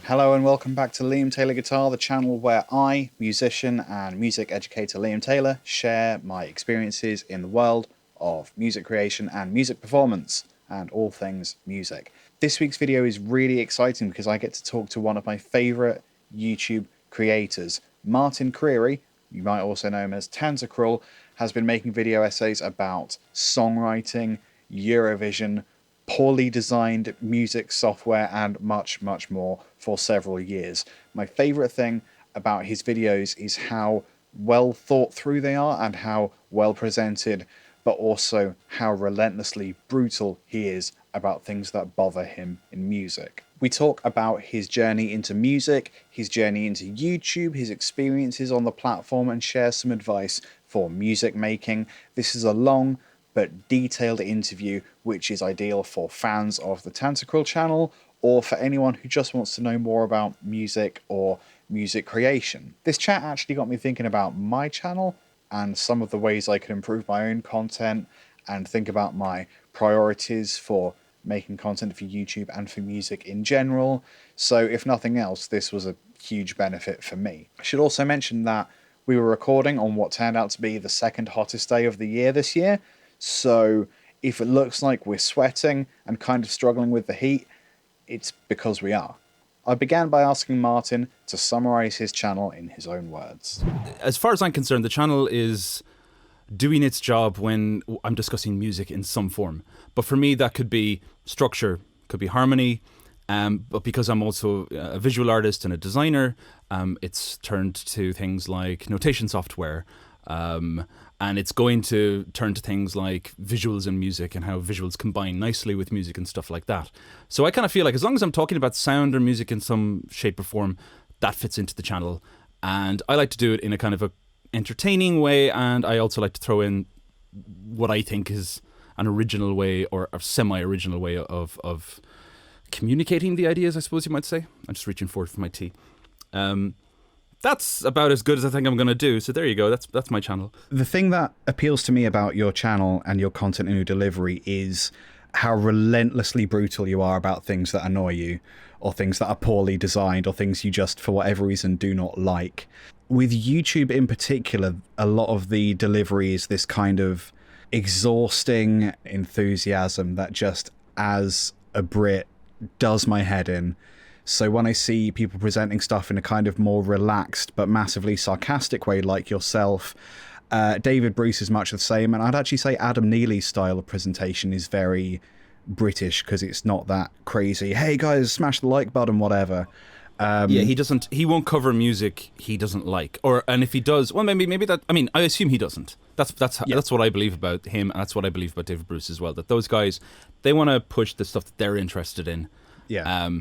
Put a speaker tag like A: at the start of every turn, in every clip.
A: Hello and welcome back to Liam Taylor Guitar, the channel where I, musician and music educator Liam Taylor, share my experiences in the world of music creation and music performance and all things music. This week's video is really exciting because I get to talk to one of my favourite YouTube creators. Martin Kreary, you might also know him as Tantacrul, has been making video essays about songwriting, Eurovision, poorly designed music software and much more for several years. My favourite thing about his videos is how well thought through they are and how well presented, but also how relentlessly brutal he is about things that bother him in music. We talk about his journey into music, his journey into YouTube, his experiences on the platform, and share some advice for music making. This is a long but detailed interview which is ideal for fans of the Tantacrul channel or for anyone who just wants to know more about music or music creation. This chat actually got me thinking about my channel and some of the ways I could improve my own content and think about my priorities for making content for YouTube and for music in general. So if nothing else, this was a huge benefit for me. I should also mention that we were recording on what turned out to be the second hottest day of the year this year. So if it looks like we're sweating and kind of struggling with the heat, it's because we are. I began by asking Martin to summarize his channel in his own words.
B: As far as I'm concerned, the channel is doing its job when I'm discussing music in some form. But for me, that could be structure, could be harmony. But because I'm also a visual artist and a designer, it's turned to things like notation software. And it's going to turn to things like visuals and music and how visuals combine nicely with music and stuff like that. So I kind of feel like as long as I'm talking about sound or music in some shape or form, that fits into the channel. And I like to do it in a kind of a entertaining way, and I also like to throw in what I think is an original way or a semi-original way of communicating the ideas, I suppose you might say. I'm just reaching forward for my tea. That's about as good as I think I'm going to do. So there you go. That's my channel.
A: The thing that appeals to me about your channel and your content and your delivery is how relentlessly brutal you are about things that annoy you, or things that are poorly designed, or things you just, for whatever reason, do not like. With YouTube in particular, a lot of the delivery is this kind of exhausting enthusiasm that just, as a Brit, does my head in. So when I see people presenting stuff in a kind of more relaxed but massively sarcastic way like yourself, David Bruce is much the same, and I'd actually say Adam Neely's style of presentation is very British because it's not that crazy, hey guys, smash the like button, whatever.
B: Yeah, he won't cover music he doesn't like, and if he does, well, maybe that, I mean, I assume he doesn't. That's what I believe about him, and that's what I believe about David Bruce as well, that those guys, they want to push the stuff that they're interested in.
A: Yeah.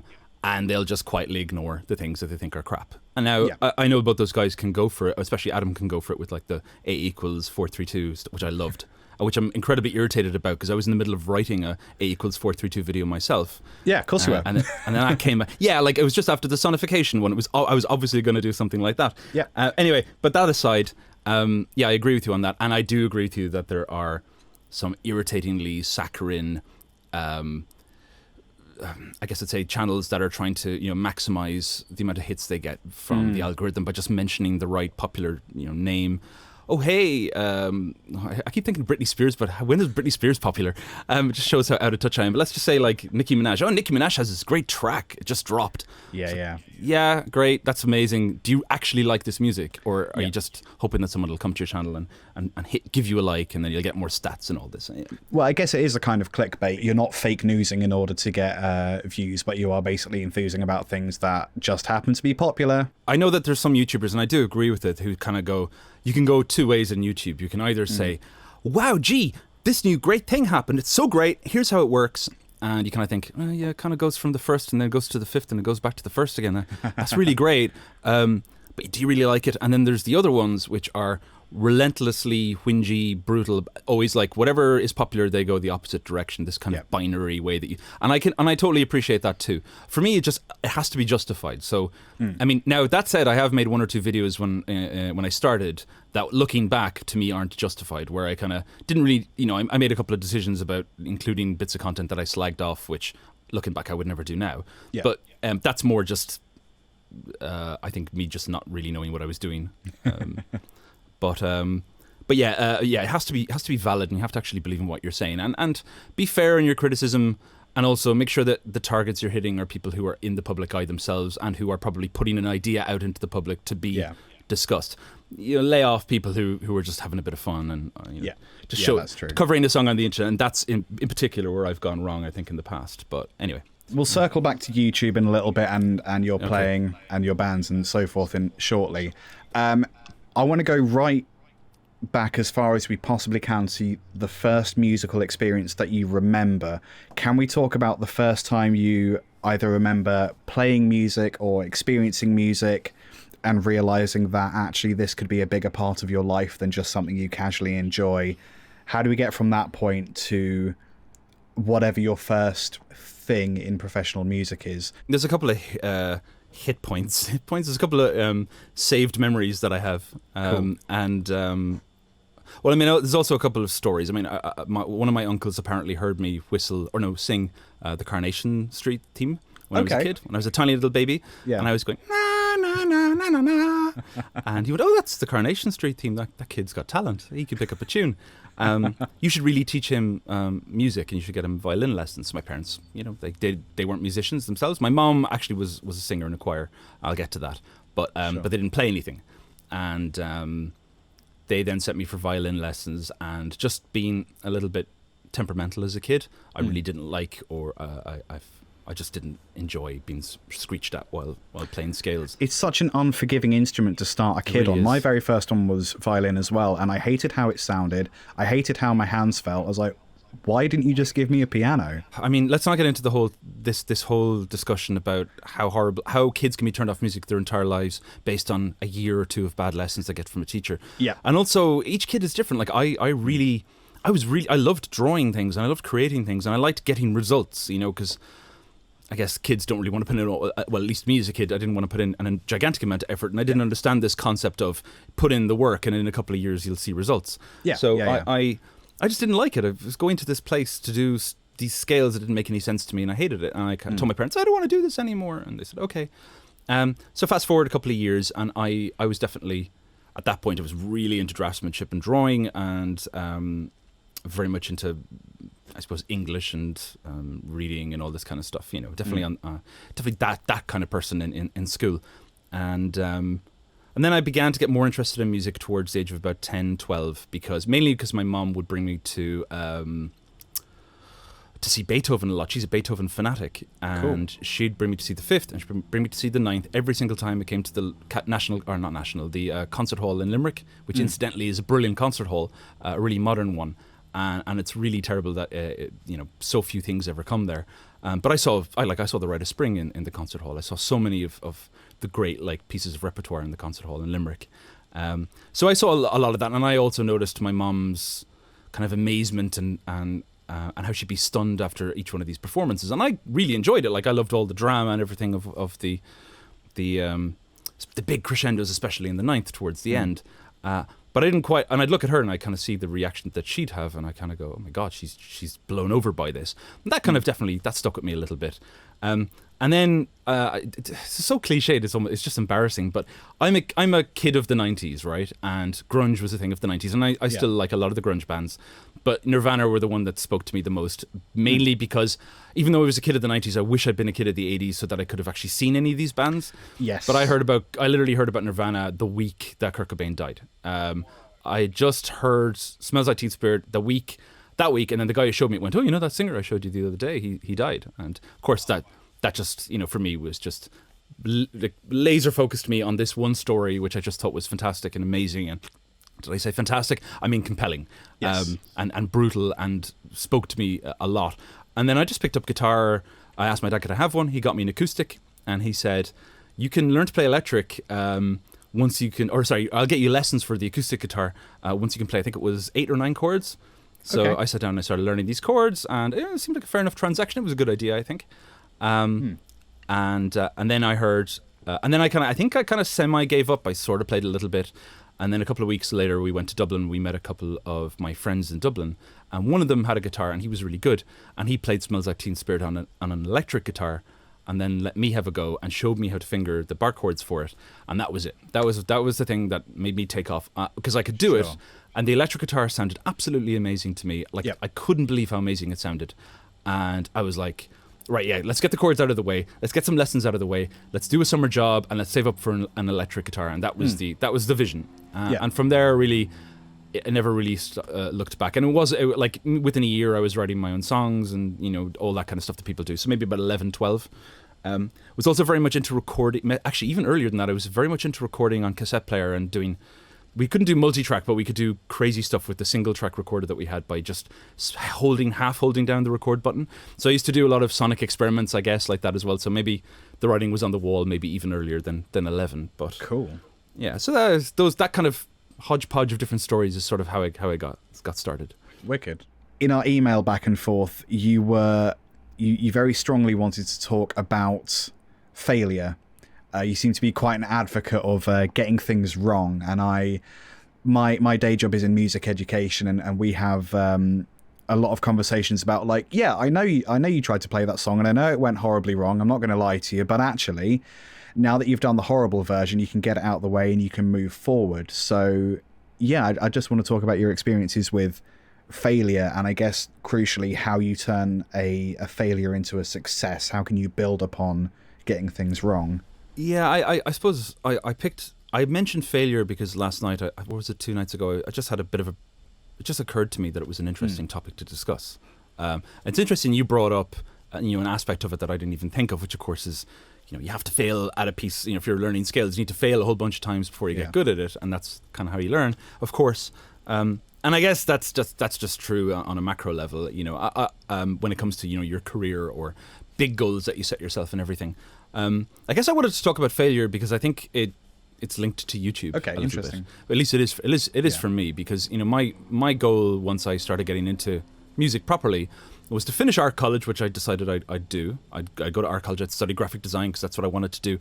B: And they'll just quietly ignore the things that they think are crap. And now, I know both those guys can go for it, especially Adam can go for it with like the A equals 432, which I loved, which I'm incredibly irritated about because I was in the middle of writing a A equals 432 video myself.
A: Yeah, of course you were.
B: And then that came, like it was just after the sonification one. I was obviously going to do something like that.
A: Yeah.
B: Anyway, but that aside, I agree with you on that. And I do agree with you that there are some irritatingly saccharine, I guess I'd say channels that are trying to maximize the amount of hits they get from the algorithm by just mentioning the right popular name. Oh hey, I keep thinking Britney Spears, but when is Britney Spears popular? It just shows how out of touch I am. But let's just say like Nicki Minaj. Oh, Nicki Minaj has this great track. It just dropped. Yeah, great. That's amazing. Do you actually like this music, or are you just hoping that someone will come to your channel and give you a like, and then you'll get more stats and all this?
A: Well, I guess it is a kind of clickbait. You're not fake newsing in order to get views, but you are basically enthusing about things that just happen to be popular.
B: I know that there's some YouTubers, and I do agree with it, who kind of go, you can go two ways in YouTube. You can either say, wow, gee, this new great thing happened. It's so great. Here's how it works. And you kind of think, oh, yeah, it kind of goes from the first and then goes to the fifth and it goes back to the first again. That's really great. But do you really like it? And then there's the other ones which are relentlessly whingy, brutal, always like whatever is popular, they go the opposite direction, this kind of binary way that you, and I totally appreciate that too. For me, it has to be justified. So I mean, now that said, I have made one or two videos when I started that, looking back, to me aren't justified, where I kind of didn't really, I made a couple of decisions about including bits of content that I slagged off, which looking back I would never do now. But that's more just I think me just not really knowing what I was doing. But yeah, it has to be valid, and you have to actually believe in what you're saying, and be fair in your criticism, and also make sure that the targets you're hitting are people who are in the public eye themselves and who are probably putting an idea out into the public to be discussed. Lay off people who are just having a bit of fun and just show
A: that's true.
B: Covering a song on the internet, and that's in particular where I've gone wrong, I think, in the past. But anyway.
A: We'll circle back to YouTube in a little bit and your playing and your bands and so forth in shortly. I want to go right back as far as we possibly can to the first musical experience that you remember. Can we talk about the first time you either remember playing music or experiencing music and realizing that actually this could be a bigger part of your life than just something you casually enjoy? How do we get from that point to whatever your first thing in professional music is?
B: There's a couple of hit points. There's a couple of saved memories that I have.
A: Cool.
B: And well, I mean, there's also a couple of stories. I mean, one of my uncles apparently heard me sing the Coronation Street theme when I was a kid, when I was a tiny little baby. Yeah. And I was going, na, na, na, na, na, na. And he went, oh, that's the Coronation Street theme. That kid's got talent. He can pick up a tune. You should really teach him music, and you should get him violin lessons. My parents, they weren't musicians themselves. My mom actually was a singer in a choir. I'll get to that. But but they didn't play anything. And they then sent me for violin lessons, and just being a little bit temperamental as a kid, I really didn't like, or I just didn't enjoy being screeched at while playing scales.
A: It's such an unforgiving instrument to start a kid on. My very first one was violin as well, and I hated how it sounded. I hated how my hands felt. I was like, why didn't you just give me a piano?
B: I mean, let's not get into the whole this whole discussion about how kids can be turned off music their entire lives based on a year or two of bad lessons they get from a teacher.
A: Yeah.
B: And also, each kid is different. Like I loved drawing things, and I loved creating things, and I liked getting results, because I guess kids don't really want to put in, well, at least me as a kid, I didn't want to put in a gigantic amount of effort, and I didn't understand this concept of put in the work and in a couple of years you'll see results.
A: Yeah.
B: So I just didn't like it. I was going to this place to do these scales that didn't make any sense to me, and I hated it. And I told my parents, I don't want to do this anymore. And they said, okay. So fast forward a couple of years, and I was definitely, at that point, I was really into draftsmanship and drawing, and very much into, I suppose, English and reading and all this kind of stuff. Definitely definitely that kind of person in school. And then I began to get more interested in music towards the age of about 10, 12, mainly because my mom would bring me to see Beethoven a lot. She's a Beethoven fanatic, and she'd bring me to see the Fifth, and she'd bring me to see the Ninth every single time it came to the concert hall in Limerick, which incidentally is a brilliant concert hall, a really modern one. And it's really terrible that so few things ever come there. But I saw the Rite of Spring in the concert hall. I saw so many of the great pieces of repertoire in the concert hall in Limerick. So I saw a lot of that, and I also noticed my mom's kind of amazement and how she'd be stunned after each one of these performances. And I really enjoyed it. I loved all the drama and everything of the big crescendos, especially in the Ninth towards the end. But I didn't quite, and I'd look at her and I kind of see the reaction that she'd have, and I kind of go, oh my God, she's blown over by this. And that kind of definitely, that stuck with me a little bit. And then, it's so cliched, it's just embarrassing, but I'm a kid of the 90s, right? And grunge was a thing of the 90s, and I still like a lot of the grunge bands. But Nirvana were the one that spoke to me the most, mainly because even though I was a kid of the 90s, I wish I'd been a kid of the 80s so that I could have actually seen any of these bands.
A: Yes.
B: But I literally heard about Nirvana the week that Kurt Cobain died. I just heard Smells Like Teen Spirit that week, and then the guy who showed me it went, oh, that singer I showed you the other day, he died. And of course that just, for me was just laser focused me on this one story, which I just thought was fantastic and amazing. And did I say fantastic? I mean compelling.
A: Yes.
B: And brutal, and spoke to me a lot. And then I just picked up guitar. I asked my dad, could I have one? He got me an acoustic, and he said, you can learn to play electric once you can, I'll get you lessons for the acoustic guitar once you can play, I think it was 8 or 9 chords. So I sat down and I started learning these chords, and it seemed like a fair enough transaction. It was a good idea, I think. And then I heard, and then I kind of semi gave up. I sort of played a little bit, and then a couple of weeks later we went to Dublin. We met a couple of my friends in Dublin, and one of them had a guitar, and he was really good, and he played Smells Like Teen Spirit on an electric guitar, and then let me have a go and showed me how to finger the bar chords for it, and that was it. That was the thing that made me take off, because I could do it, and the electric guitar sounded absolutely amazing to me. Like I couldn't believe how amazing it sounded, and I was like, right, yeah, let's get the chords out of the way, let's get some lessons out of the way, let's do a summer job, and let's save up for an electric guitar, and that was the vision. And from there, really, I never really looked back. And it was like within a year I was writing my own songs and, you know, all that kind of stuff that people do. So maybe about 11, 12. Was also very much into recording. Actually, even earlier than that, I was very much into recording on cassette player and doing... We couldn't do multi-track, but we could do crazy stuff with the single-track recorder that we had by just half holding down the record button. So I used to do a lot of sonic experiments, I guess, like that as well. So maybe the writing was on the wall, maybe even earlier than 11. But
A: cool. Yeah,
B: so that kind of hodgepodge of different stories is sort of how I got started.
A: Wicked. In our email back and forth, you very strongly wanted to talk about failure. You seem to be quite an advocate of getting things wrong, and my day job is in music education, and we have a lot of conversations about, like, yeah, I know you tried to play that song, and I know it went horribly wrong. I'm not going to lie to you, but actually, now that you've done the horrible version, you can get it out of the way and you can move forward. So, yeah, I just want to talk about your experiences with failure, and I guess, crucially, how you turn a failure into a success. How can you build upon getting things wrong?
B: Yeah, I suppose I mentioned failure because last night, what was it, 2 nights ago, I just had it just occurred to me that it was an interesting topic to discuss. It's interesting you brought up an aspect of it that I didn't even think of, which of course is, you have to fail at a piece. If you're learning skills, you need to fail a whole bunch of times before you get good at it, and that's kind of how you learn, of course. And I guess that's just true on a macro level. When it comes to your career or big goals that you set yourself and everything. I guess I wanted to talk about failure because I think it's linked to YouTube.
A: Okay, interesting.
B: At least it is for me, because my goal once I started getting into music properly was to finish art college, which I decided I'd do. I'd go to art college, I'd study graphic design because that's what I wanted to do.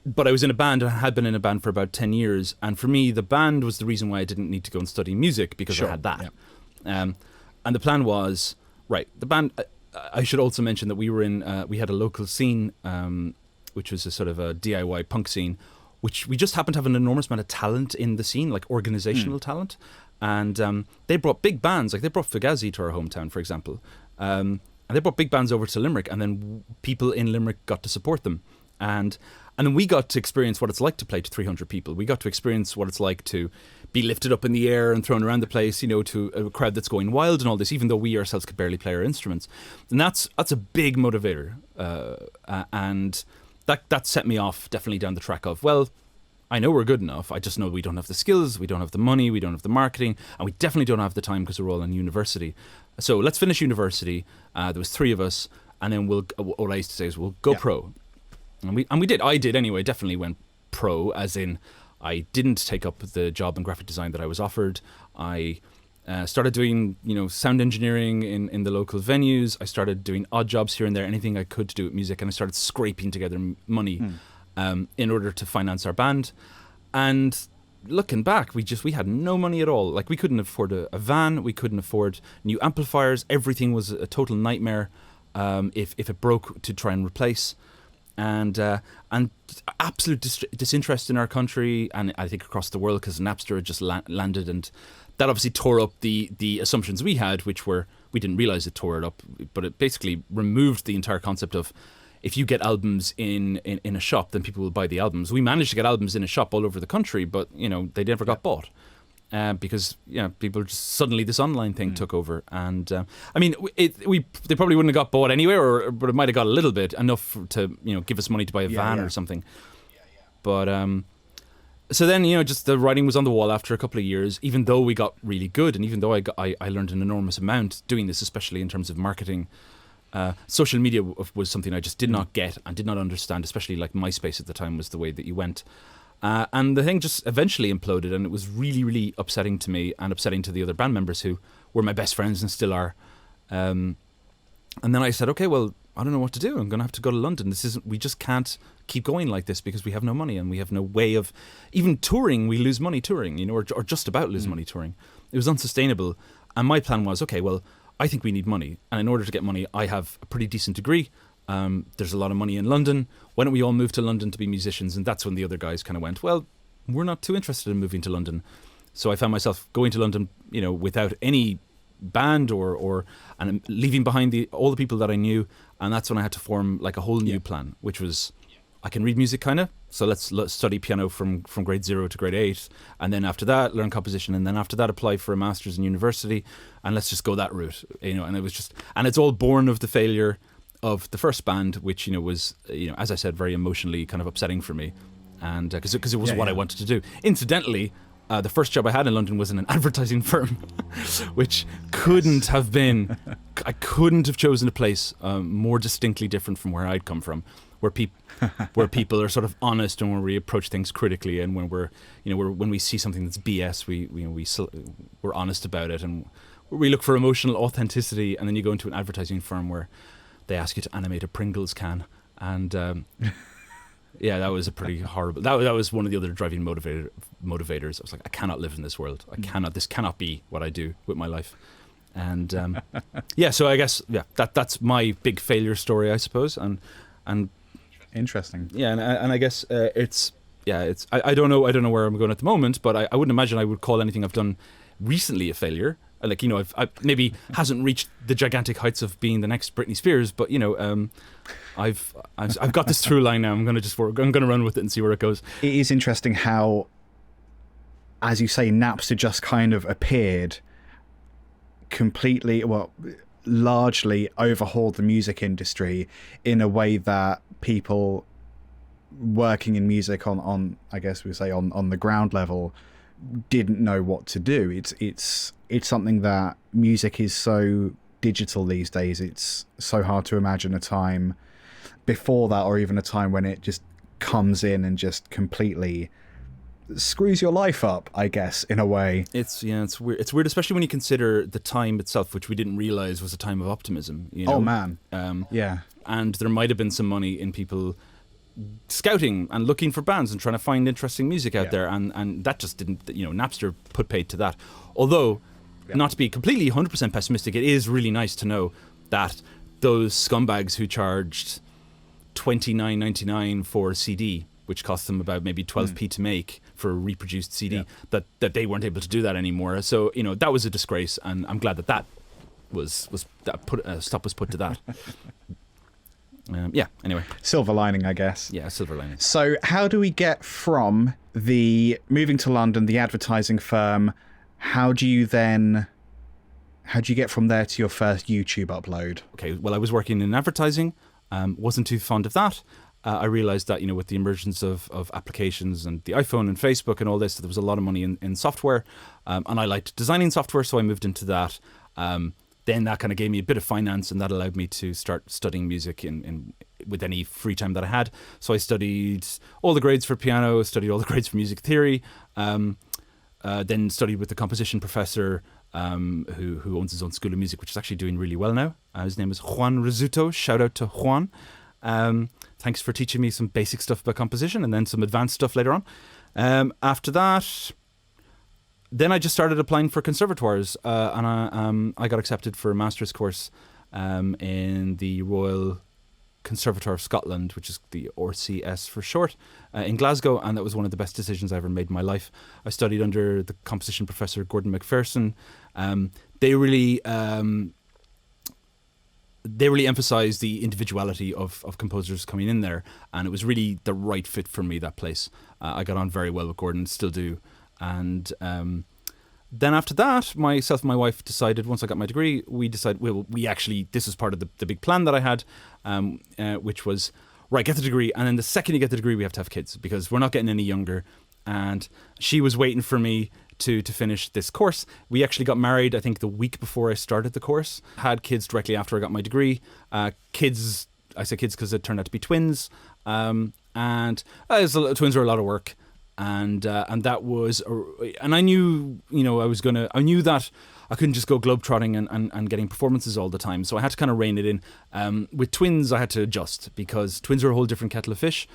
B: But I was in a band, and I had been in a band for about 10 years. And for me, the band was the reason why I didn't need to go and study music, because I had that. Yeah. And the plan was, right, the band... I should also mention that we had a local scene, which was a sort of a DIY punk scene, which we just happened to have an enormous amount of talent in the scene, like organizational talent. And they brought big bands, like they brought Fugazi to our hometown, for example. And they brought big bands over to Limerick, and then people in Limerick got to support them. And then we got to experience what it's like to play to 300 people. We got to experience what it's like to be lifted up in the air and thrown around the place, to a crowd that's going wild and all this, even though we ourselves could barely play our instruments. And that's a big motivator. And that set me off definitely down the track of, well, I know we're good enough. I just know we don't have the skills, we don't have the money, we don't have the marketing, and we definitely don't have the time because we're all in university. So let's finish university. There was 3 of us, and then what I used to say is we'll go pro. And we did. I did anyway. Definitely went pro, as in I didn't take up the job in graphic design that I was offered. I started doing sound engineering in the local venues. I started doing odd jobs here and there, anything I could to do with music, and I started scraping together money in order to finance our band. And looking back, we had no money at all. Like, we couldn't afford a van, we couldn't afford new amplifiers. Everything was a total nightmare if it broke to try and replace. And absolute disinterest in our country, and I think across the world, because Napster had just landed, and that obviously tore up the assumptions we had, which were, we didn't realize it tore it up, but it basically removed the entire concept of, if you get albums in a shop, then people will buy the albums. We managed to get albums in a shop all over the country, but they never got bought. Because people just suddenly this online thing took over, and I mean they probably wouldn't have got bought anyway, but it might have got a little bit enough to give us money to buy a van or something. But so then just the writing was on the wall after a couple of years. Even though we got really good, and even though I learned an enormous amount doing this, especially in terms of marketing. Social media was something I just did not get and did not understand, especially like MySpace at the time was the way that you went. And the thing just eventually imploded, and it was really, really upsetting to me and upsetting to the other band members who were my best friends and still are. And then I said, okay, well, I don't know what to do. I'm going to have to go to London. We just can't keep going like this because we have no money and we have no way of even touring. We lose money touring, or just about lose money touring. It was unsustainable. And my plan was, okay, well, I think we need money. And in order to get money, I have a pretty decent degree. There's a lot of money in London. Why don't we all move to London to be musicians? And that's when the other guys kind of went, well, we're not too interested in moving to London. So I found myself going to London, without any band and leaving behind all the people that I knew. And that's when I had to form like a whole new plan, which was, I can read music kind of. So let's study piano from grade 0 to grade 8. And then after that, learn composition. And then after that, apply for a master's in university. And let's just go that route, and it was just, and it's all born of the failure of the first band, which, was, as I said, very emotionally kind of upsetting for me. And because it was what I wanted to do. Incidentally, the first job I had in London was in an advertising firm, which couldn't have been, I couldn't have chosen a place more distinctly different from where I'd come from, where people are sort of honest and where we approach things critically, and when when we see something that's BS, we're honest about it, and we look for emotional authenticity. And then you go into an advertising firm where they ask you to animate a Pringles can, and that was a pretty horrible. That was one of the other driving motivators. I was like, I cannot live in this world. This cannot be what I do with my life. And so I guess that's my big failure story, I suppose. And
A: interesting.
B: Yeah, and I guess I don't know where I'm going at the moment, but I wouldn't imagine I would call anything I've done recently a failure. Like, I've maybe hasn't reached the gigantic heights of being the next Britney Spears, but I've got this through line now. I'm going to run with it and see where it goes.
A: It is interesting how, as you say, Napster just kind of appeared, completely, largely overhauled the music industry in a way that people working in music on I guess we say on the ground level didn't know what to do. It's something that music is so digital these days. It's so hard to imagine a time before that, or even a time when it just comes in and just completely screws your life up, I guess, in a way.
B: It's weird. It's weird, especially when you consider the time itself, which we didn't realize was a time of optimism.
A: Oh man,
B: and there might have been some money in people scouting and looking for bands and trying to find interesting music out there, and that just didn't, Napster put paid to that. Although, not to be completely 100% pessimistic, it is really nice to know that those scumbags who charged $29.99 for a CD, which cost them about maybe 12p to make for a reproduced CD, that they weren't able to do that anymore. So that was a disgrace, and I'm glad that stop was put to that. Anyway.
A: Silver lining, I guess.
B: Yeah, silver lining.
A: So how do we get from the moving to London, the advertising firm, how do you get from there to your first YouTube upload?
B: Okay, well, I was working in advertising, wasn't too fond of that. I realized that, with the emergence of applications and the iPhone and Facebook and all this, there was a lot of money in software, and I liked designing software, so I moved into that. Then that kind of gave me a bit of finance, and that allowed me to start studying music with any free time that I had. So I studied all the grades for piano, studied all the grades for music theory, then studied with the composition professor who owns his own school of music, which is actually doing really well now. His name is Juan Rizzuto. Shout out to Juan. Thanks for teaching me some basic stuff about composition and then some advanced stuff later on. After that, then I just started applying for conservatoires, and I got accepted for a master's course in the Royal Conservatoire of Scotland, which is the RCS for short, in Glasgow, and that was one of the best decisions I ever made in my life. I studied under the composition professor Gordon McPherson. They really emphasised the individuality of composers coming in there, and it was really the right fit for me, that place. I got on very well with Gordon, still do. And then after that, myself and my wife decided, once I got my degree, this was part of the big plan that I had, which was, right, get the degree, and then the second you get the degree, we have to have kids, because we're not getting any younger. And she was waiting for me to finish this course. We actually got married, I think, the week before I started the course. Had kids directly after I got my degree. I say kids because it turned out to be twins. And twins are a lot of work. And that was, and I knew, I knew that I couldn't just go globetrotting and getting performances all the time. So I had to kind of rein it in. With twins, I had to adjust, because twins are a whole different kettle of fish.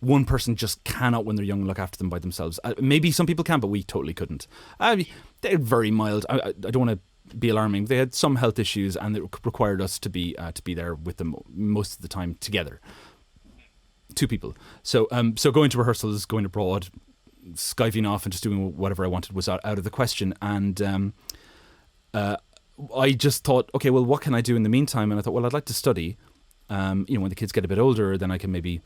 B: One person just cannot, when they're young, look after them by themselves. Maybe some people can, but we totally couldn't. They're very mild. I don't want to be alarming. They had some health issues, and it required us to be there with them most of the time together. 2 people. So going to rehearsals, going abroad, skiving off, and just doing whatever I wanted was out of the question. And I just thought, okay, well, what can I do in the meantime? And I thought, well, I'd like to study. When the kids get a bit older, then I can maybe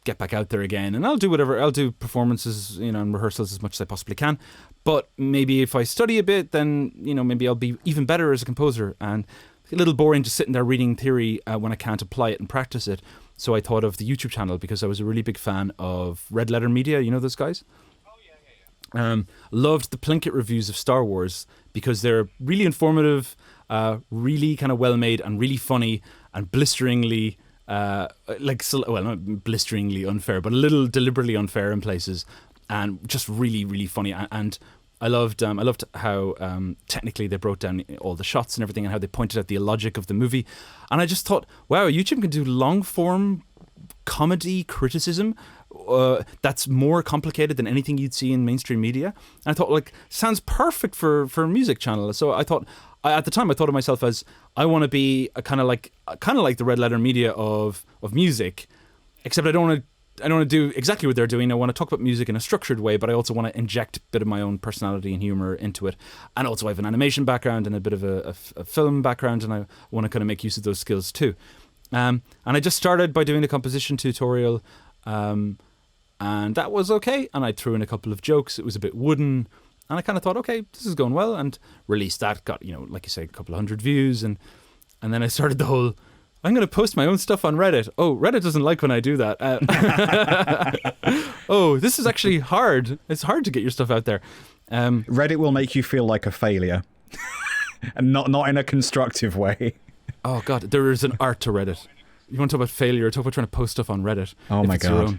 B: get back out there again, and I'll do performances, and rehearsals as much as I possibly can. But maybe if I study a bit, then maybe I'll be even better as a composer. And a little boring just sitting there reading theory when I can't apply it and practice it. So I thought of the YouTube channel, because I was a really big fan of Red Letter Media. You know those guys?
C: Oh yeah.
B: Loved the Plinkett reviews of Star Wars, because they're really informative, really kind of well made, and really funny, and blisteringly. Not blisteringly unfair, but a little deliberately unfair in places, and just really, really funny. And I loved how technically they broke down all the shots and everything, and how they pointed out the illogic of the movie. And I just thought, wow, YouTube can do long form comedy criticism that's more complicated than anything you'd see in mainstream media. And I thought, sounds perfect for a music channel. So I thought, at the time, I thought of myself as, I want to be kind of like the Red Letter Media of music, except I don't want to do exactly what they're doing. I want to talk about music in a structured way, but I also want to inject a bit of my own personality and humor into it. And also I have an animation background and a bit of a film background, and I want to kind of make use of those skills too. And I just started by doing a composition tutorial, and that was okay. And I threw in a couple of jokes. It was a bit wooden. And I kind of thought, okay, this is going well, and released that. Got, like you say, a couple of hundred views, and then I started the whole, I'm going to post my own stuff on Reddit. Oh, Reddit doesn't like when I do that. Oh, this is actually hard. It's hard to get your stuff out there.
A: Reddit will make you feel like a failure, and not in a constructive way.
B: Oh God, there is an art to Reddit. You want to talk about failure? Talk about trying to post stuff on Reddit.
A: Oh my God.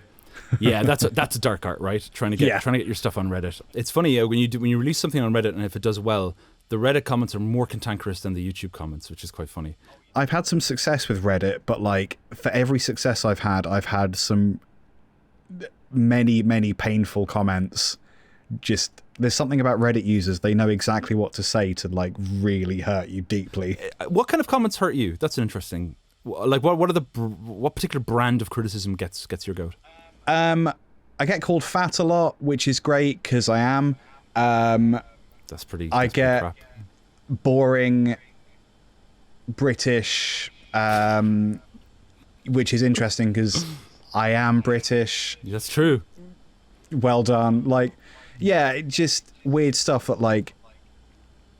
B: Yeah, that's a dark art, right? Trying to get your stuff on Reddit. It's funny when you release something on Reddit, and if it does well, the Reddit comments are more cantankerous than the YouTube comments, which is quite funny.
A: I've had some success with Reddit, but for every success I've had some many painful comments. Just, there's something about Reddit users, they know exactly what to say to really hurt you deeply.
B: What kind of comments hurt you? That's an interesting. What particular brand of criticism gets your goat?
A: I get called fat a lot, which is great because I am.
B: That's pretty.
A: I get
B: crap.
A: Boring British, which is interesting because I am British.
B: That's true.
A: Well done. Just weird stuff that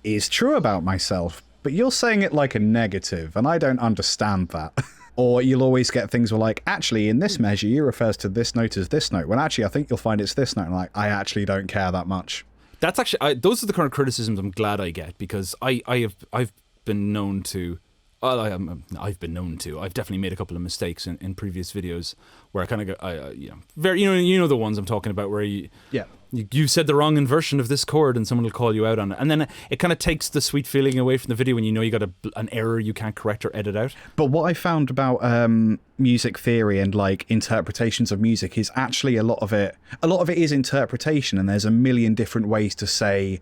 A: is true about myself, but you're saying it like a negative, and I don't understand that. Or you'll always get things where actually in this measure you refers to this note as this note, when actually I think you'll find it's this note. And I actually don't care that much. That's actually
B: those are the kind of criticisms I'm glad I get, because I've been known to. I've definitely made a couple of mistakes in previous videos where I kind of go, you know the ones I'm talking about, where you said the wrong inversion of this chord and someone will call you out on it, and then it kind of takes the sweet feeling away from the video when you know you got an error you can't correct or edit out. But what I found about music theory and interpretations of music is actually a lot of it is interpretation, and there's a million different ways to say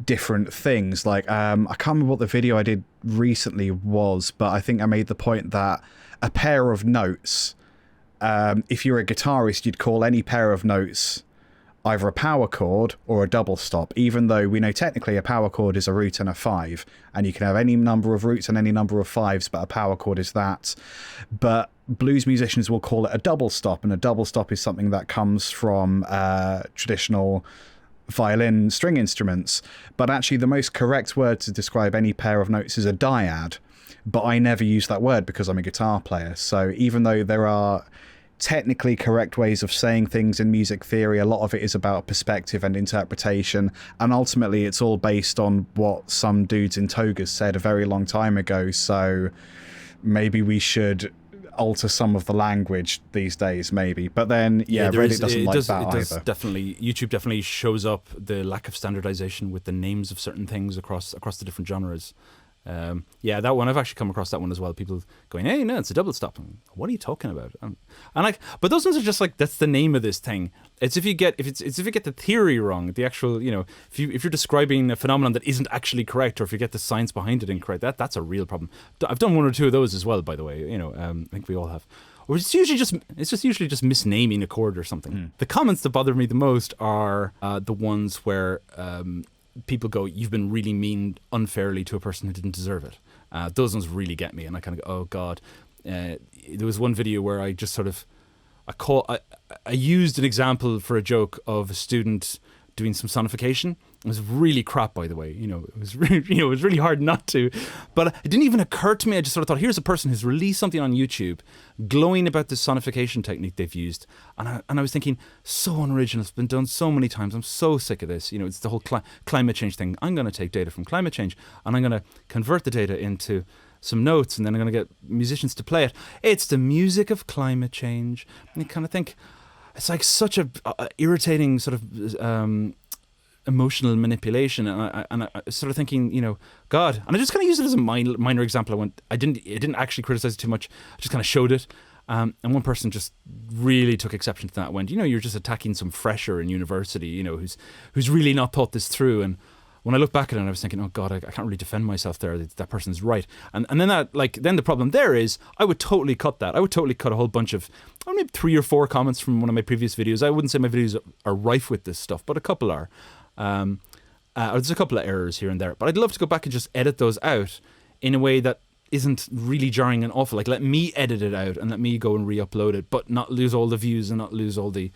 B: different things. I can't remember what the video I did recently was, but I think I made the point that a pair of notes, if you're a guitarist, you'd call any pair of notes either a power chord or a double stop, even though we know technically a power chord is a root and a 5, and you can have any number of roots and any number of 5s, but a power chord is that. But blues musicians will call it a double stop, and a double stop is something that comes from traditional violin string instruments. But actually the most correct word to describe any pair of notes is a dyad, but I never use that word because I'm a guitar player. So even though there are technically correct ways of saying things in music theory, a lot of it is about perspective and interpretation, and ultimately it's all based on what some dudes in togas said a very long time ago. So maybe we should alter some of the language these days, maybe. But then Reddit doesn't like that either. Definitely, YouTube definitely shows up the lack of standardization with the names of certain things across the different genres. Yeah, that one, I've actually come across that one as well. People going, hey, no, it's a double stop. What are you talking about? But those ones are just like, that's the name of this thing. It's if you get the theory wrong, the actual, if you're describing a phenomenon that isn't actually correct, or if you get the science behind it incorrect, that's a real problem. I've done one or two of those as well, by the way. I think we all have. Or it's usually just misnaming a chord or something. The comments that bother me the most are the ones where people go, "You've been really mean unfairly to a person who didn't deserve it." Those ones really get me, and I kind of go, "Oh God." There was one video where I just sort of I used an example for a joke of a student doing some sonification. It was really crap, by the way. It was really, it was really hard not to. But it didn't even occur to me. I just sort of thought, here's a person who's released something on YouTube, glowing about this sonification technique they've used, and I was thinking, so unoriginal. It's been done so many times. I'm so sick of this. It's the whole climate change thing. I'm going to take data from climate change, and I'm going to convert the data into some notes, and then I'm going to get musicians to play it. It's the music of climate change. And you kind of think, it's like such a irritating sort of emotional manipulation, and I sort of thinking, God, and I just kind of used it as a minor example. I didn't actually criticize it too much. I just kind of showed it, and one person just really took exception to that. Went, you're just attacking some fresher in university, who's really not thought this through. And when I look back at it, I was thinking, oh God, I can't really defend myself there. That person's right. And then then the problem there is, I would totally cut that. I would totally cut a whole bunch of, maybe 3 or 4 comments from one of my previous videos. I wouldn't say my videos are rife with this stuff, but a couple are. There's a couple of errors here and there, but I'd love to go back and just edit those out in a way that isn't really jarring and awful. Like, let me edit it out and let me go and re-upload it, but not lose all the views and not lose all the,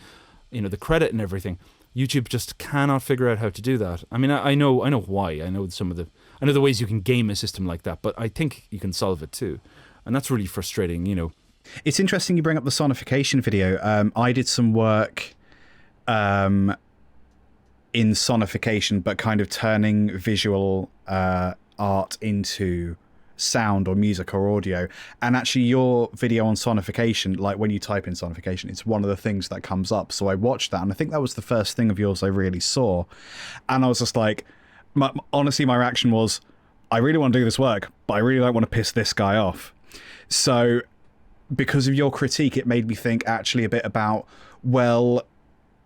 B: the credit and everything. YouTube just cannot figure out how to do that. I mean, I know why. I know the ways you can game a system like that, but I think you can solve it too, and that's really frustrating.
A: It's interesting you bring up the sonification video. I did some work in sonification, but kind of turning visual art into sound or music or audio. And actually your video on sonification, like when you type in sonification, it's one of the things that comes up. So I watched that, and I think that was the first thing of yours I really saw. And I was just like, honestly, my reaction was, I really want to do this work, but I really don't want to piss this guy off. So because of your critique, it made me think actually a bit about, well,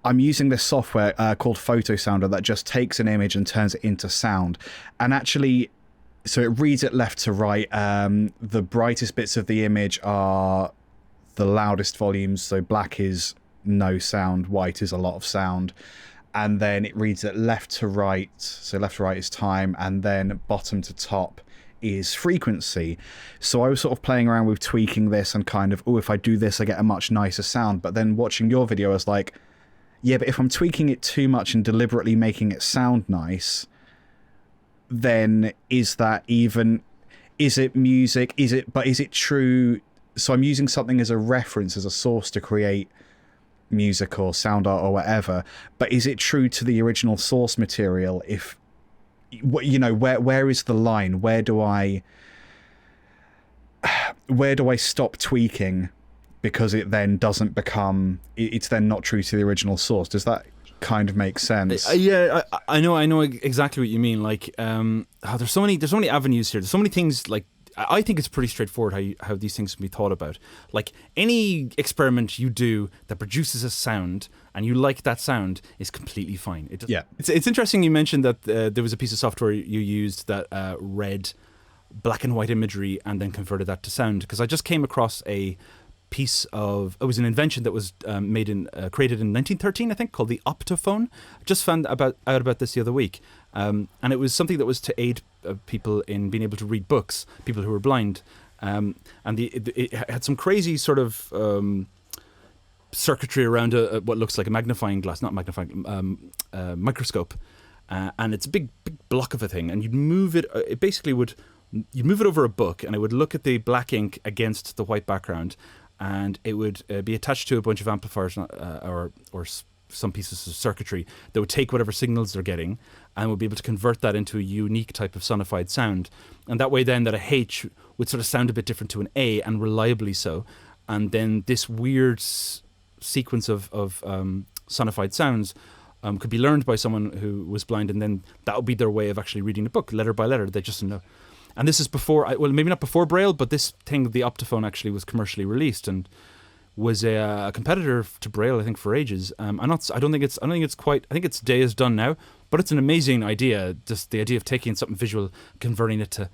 A: I'm using this software called Photo Sounder that just takes an image and turns it into sound. And actually, so it reads it left to right. The brightest bits of the image are the loudest volumes. So black is no sound, white is a lot of sound. And then it reads it left to right. So left to right is time, and then bottom to top is frequency. So I was sort of playing around with tweaking this and kind of, if I do this, I get a much nicer sound. But then watching your video, I was like, yeah, but if I'm tweaking it too much and deliberately making it sound nice, then is it music? Is it true? So I'm using something as a reference, as a source to create music or sound art or whatever, but is it true to the original source material? If, where is the line? Where do I stop tweaking? Because it then doesn't become, it's then not true to the original source. Does that kind of make sense?
B: Yeah, I know exactly what you mean. Like, there's so many avenues here. There's so many things. Like, I think it's pretty straightforward how these things can be thought about. Like, any experiment you do that produces a sound and you like that sound is completely fine. It's interesting you mentioned that there was a piece of software you used that read black and white imagery and then converted that to sound. Because I just came across it was an invention that was created in 1913, I think, called the optophone. I just found out about this the other week, and it was something that was to aid people in being able to read books, people who were blind, and it had some crazy sort of circuitry around what looks like a microscope, and it's a big block of a thing, and you'd move it. You'd move it over a book, and it would look at the black ink against the white background. And it would be attached to a bunch of amplifiers or some pieces of circuitry that would take whatever signals they're getting and would be able to convert that into a unique type of sonified sound. And that way then that a H would sort of sound a bit different to an A, and reliably so. And then this weird sequence of sonified sounds could be learned by someone who was blind, and then that would be their way of actually reading the book letter by letter. They just know. And this is before, well, maybe not before Braille, but this thing, the Optophone, actually was commercially released and was a competitor to Braille, I think, for ages. I don't think it's quite. I think its day is done now, but it's an amazing idea. Just the idea of taking something visual, converting it to,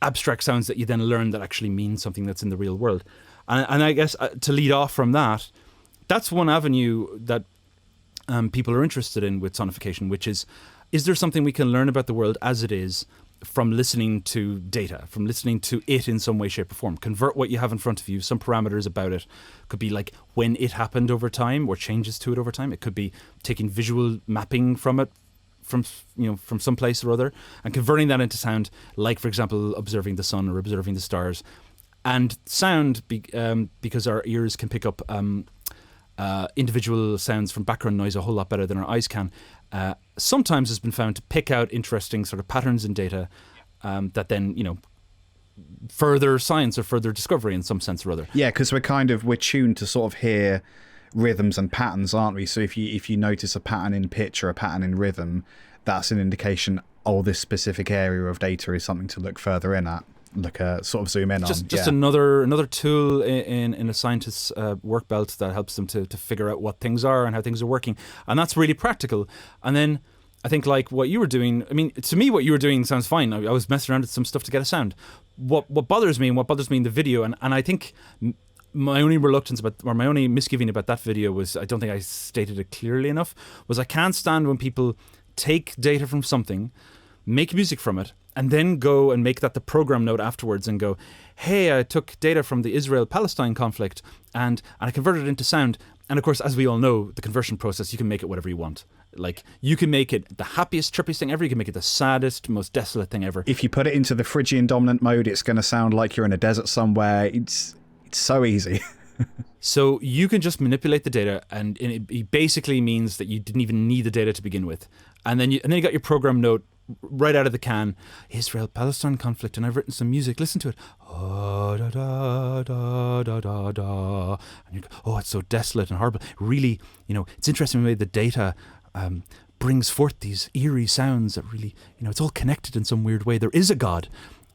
B: abstract sounds that you then learn that actually mean something that's in the real world. And I guess to lead off from that, that's one avenue that people are interested in with sonification, which is there something we can learn about the world as it is from listening to data, from listening to it in some way, shape or form? Convert what you have in front of you, some parameters about it. Could be like when it happened over time or changes to it over time. It could be taking visual mapping from it, from some place or other, and converting that into sound, like, for example, observing the sun or observing the stars. And sound, because our ears can pick up individual sounds from background noise a whole lot better than our eyes can, sometimes has been found to pick out interesting sort of patterns in data that then, further science or further discovery in some sense or other.
A: Yeah, because we're tuned to sort of hear rhythms and patterns, aren't we? So if you notice a pattern in pitch or a pattern in rhythm, that's an indication, this specific area of data is something to look further in at. Sort of zoom in on.
B: Just another tool in a scientist's work belt that helps them to figure out what things are and how things are working. And that's really practical. And then I think, like what you were doing, I mean, to me, what you were doing sounds fine. I was messing around with some stuff to get a sound. What bothers me in the video, and I think my only reluctance my only misgiving about that video was, I don't think I stated it clearly enough, was I can't stand when people take data from something, make music from it, and then go and make that the program note afterwards and go, hey, I took data from the Israel-Palestine conflict and I converted it into sound. And of course, as we all know, the conversion process, you can make it whatever you want. Like, you can make it the happiest, trippiest thing ever. You can make it the saddest, most desolate thing ever.
A: If you put it into the Phrygian dominant mode, it's going to sound like you're in a desert somewhere. It's so easy.
B: So you can just manipulate the data, and it basically means that you didn't even need the data to begin with. And then you got your program note right out of the can. Israel-Palestine conflict, and I've written some music. Listen to it. Oh, da, da, da, da, da, da. And you go, it's so desolate and horrible. Really, it's interesting the way the data brings forth these eerie sounds that really, it's all connected in some weird way. There is a God.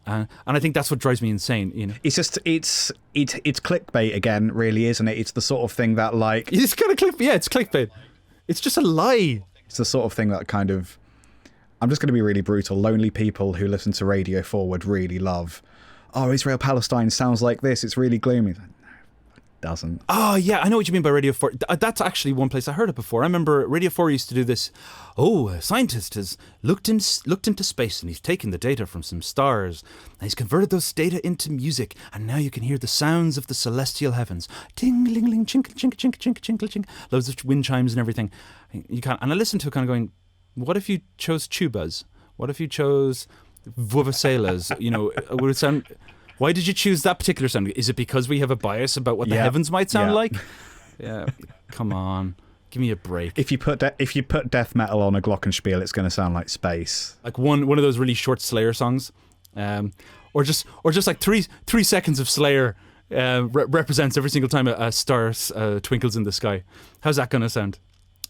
B: And I think that's what drives me insane.
A: It's just it's clickbait again, really, isn't it? It's the sort of thing that, like,
B: it's kind of it's clickbait. It's just a lie.
A: It's the sort of thing that kind of, I'm just going to be really brutal, lonely people who listen to Radio 4 would really love. Israel-Palestine sounds like this. It's really gloomy. Doesn't.
B: Oh, yeah, I know what you mean by Radio 4. That's actually one place I heard it before. I remember Radio 4 used to do this. A scientist has looked into space and he's taken the data from some stars and he's converted those data into music, and now you can hear the sounds of the celestial heavens. Ting-ling-ling, chinkle, chinkle, chinkle, chinkle, chinkle, chinkle. Loads of wind chimes and everything. And I listened to it kind of going, what if you chose tubas? What if you chose vuvuzelas? Would it sound... Why did you choose that particular sound? Is it because we have a bias about what the heavens might sound like? Yeah, come on, give me a break.
A: If you put death metal on a glockenspiel, it's going to sound like space.
B: Like one of those really short Slayer songs, or just like three seconds of Slayer represents every single time a star twinkles in the sky. How's that going to sound?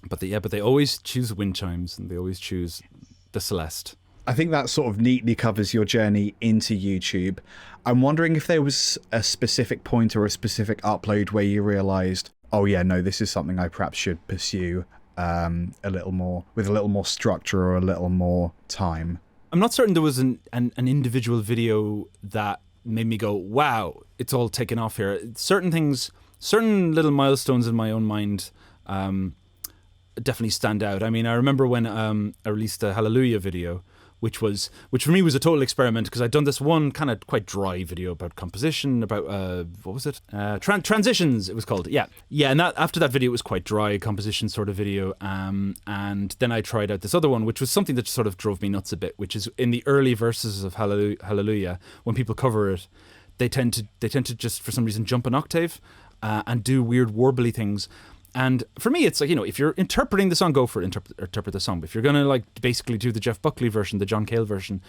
B: But they always choose wind chimes and they always choose the Celeste.
A: I think that sort of neatly covers your journey into YouTube. I'm wondering if there was a specific point or a specific upload where you realised, this is something I perhaps should pursue a little more, with a little more structure or a little more time.
B: I'm not certain there was an individual video that made me go, wow, it's all taken off here. Certain little milestones in my own mind definitely stand out. I mean, I remember when I released a Hallelujah video, which for me was a total experiment, because I'd done this one kind of quite dry video about composition, about what was it? Transitions, it was called. Yeah. And after that video, it was quite dry composition sort of video. And then I tried out this other one, which was something that sort of drove me nuts a bit, which is in the early verses of Hallelujah, when people cover it, they tend to just for some reason jump an octave and do weird warbly things. And for me, it's like, if you're interpreting the song, go for it, interpret the song. But if you're going to like basically do the Jeff Buckley version, the John Cale version,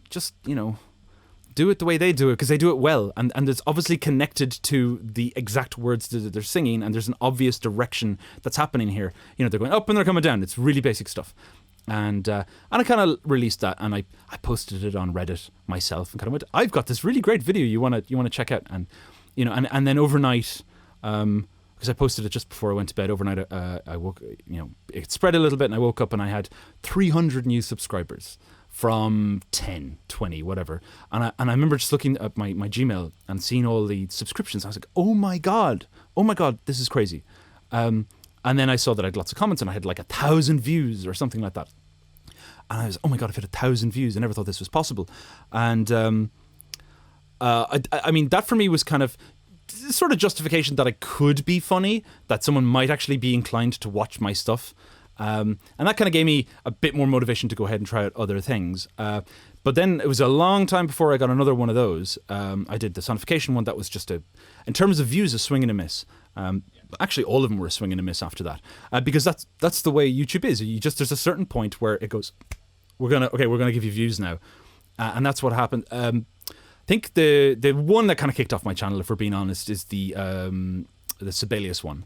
B: just, do it the way they do it, because they do it well. And it's obviously connected to the exact words that they're singing, and there's an obvious direction that's happening here. They're going up and they're coming down. It's really basic stuff. And I kind of released that, and I posted it on Reddit myself, and kind of went, I've got this really great video you want to check out, and and then overnight, because I posted it just before I went to bed. Overnight, I woke, it spread a little bit, and I woke up and I had 300 new subscribers from 10, 20, whatever. And I remember just looking at my Gmail and seeing all the subscriptions. I was like, oh my god, this is crazy. And then I saw that I had lots of comments, and I had like 1,000 views or something like that. And I was, oh my god, I've had 1,000 views. I never thought this was possible. And I mean, that for me was kind of sort of justification that I could be funny, that someone might actually be inclined to watch my stuff. And that kind of gave me a bit more motivation to go ahead and try out other things. But then it was a long time before I got another one of those. I did the sonification one. That was just in terms of views, a swing and a miss. Actually, all of them were a swing and a miss after that, because that's the way YouTube is. There's a certain point where it goes, we're gonna give you views now, and that's what happened. I think the one that kind of kicked off my channel, if we're being honest, is the Sibelius one.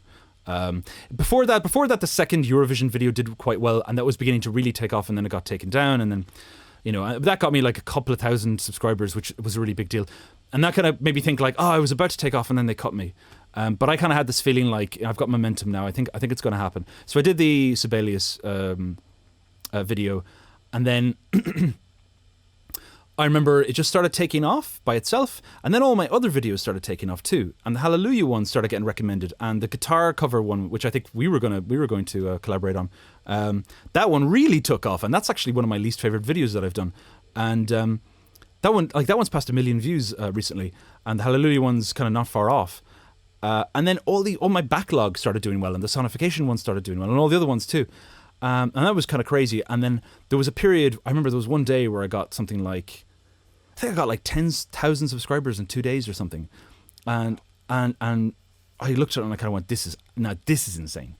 B: Before that, the second Eurovision video did quite well, and that was beginning to really take off, and then it got taken down, and then that got me like a couple of thousand subscribers, which was a really big deal, and that kind of made me think like, I was about to take off, and then they cut me. But I kind of had this feeling like I've got momentum now. I think it's going to happen. So I did the Sibelius video, and then I remember it just started taking off by itself, and then all my other videos started taking off too. And the Hallelujah one started getting recommended, and the guitar cover one, which I think we were going to collaborate on, that one really took off, and that's actually one of my least favorite videos that I've done. And that one's passed 1 million views recently, and the Hallelujah one's kind of not far off. And then all my backlog started doing well, and the sonification one started doing well, and all the other ones too. And that was kind of crazy. And then there was a period, I remember there was one day where I got something like, I think I got like 10,000 subscribers in 2 days or something. And I looked at it and I kind of went, this is insane.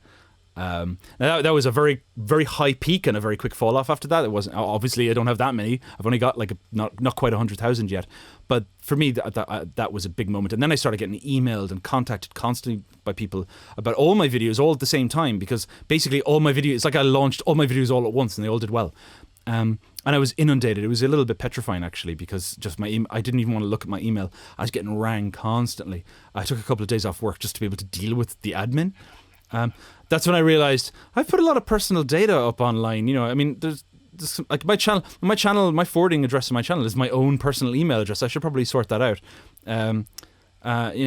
B: Now that was a very, very high peak and a very quick fall off after that. It wasn't, obviously I don't have that many. I've only got like not quite 100,000 yet. But for me, that was a big moment. And then I started getting emailed and contacted constantly by people about all my videos all at the same time, because basically all my videos, it's like I launched all my videos all at once and they all did well. And I was inundated. It was a little bit petrifying actually, because just I didn't even want to look at my email. I was getting rang constantly. I took a couple of days off work just to be able to deal with the admin. That's when I realized I've put a lot of personal data up online. I mean, there's like my channel, my forwarding address of my channel is my own personal email address. I should probably sort that out.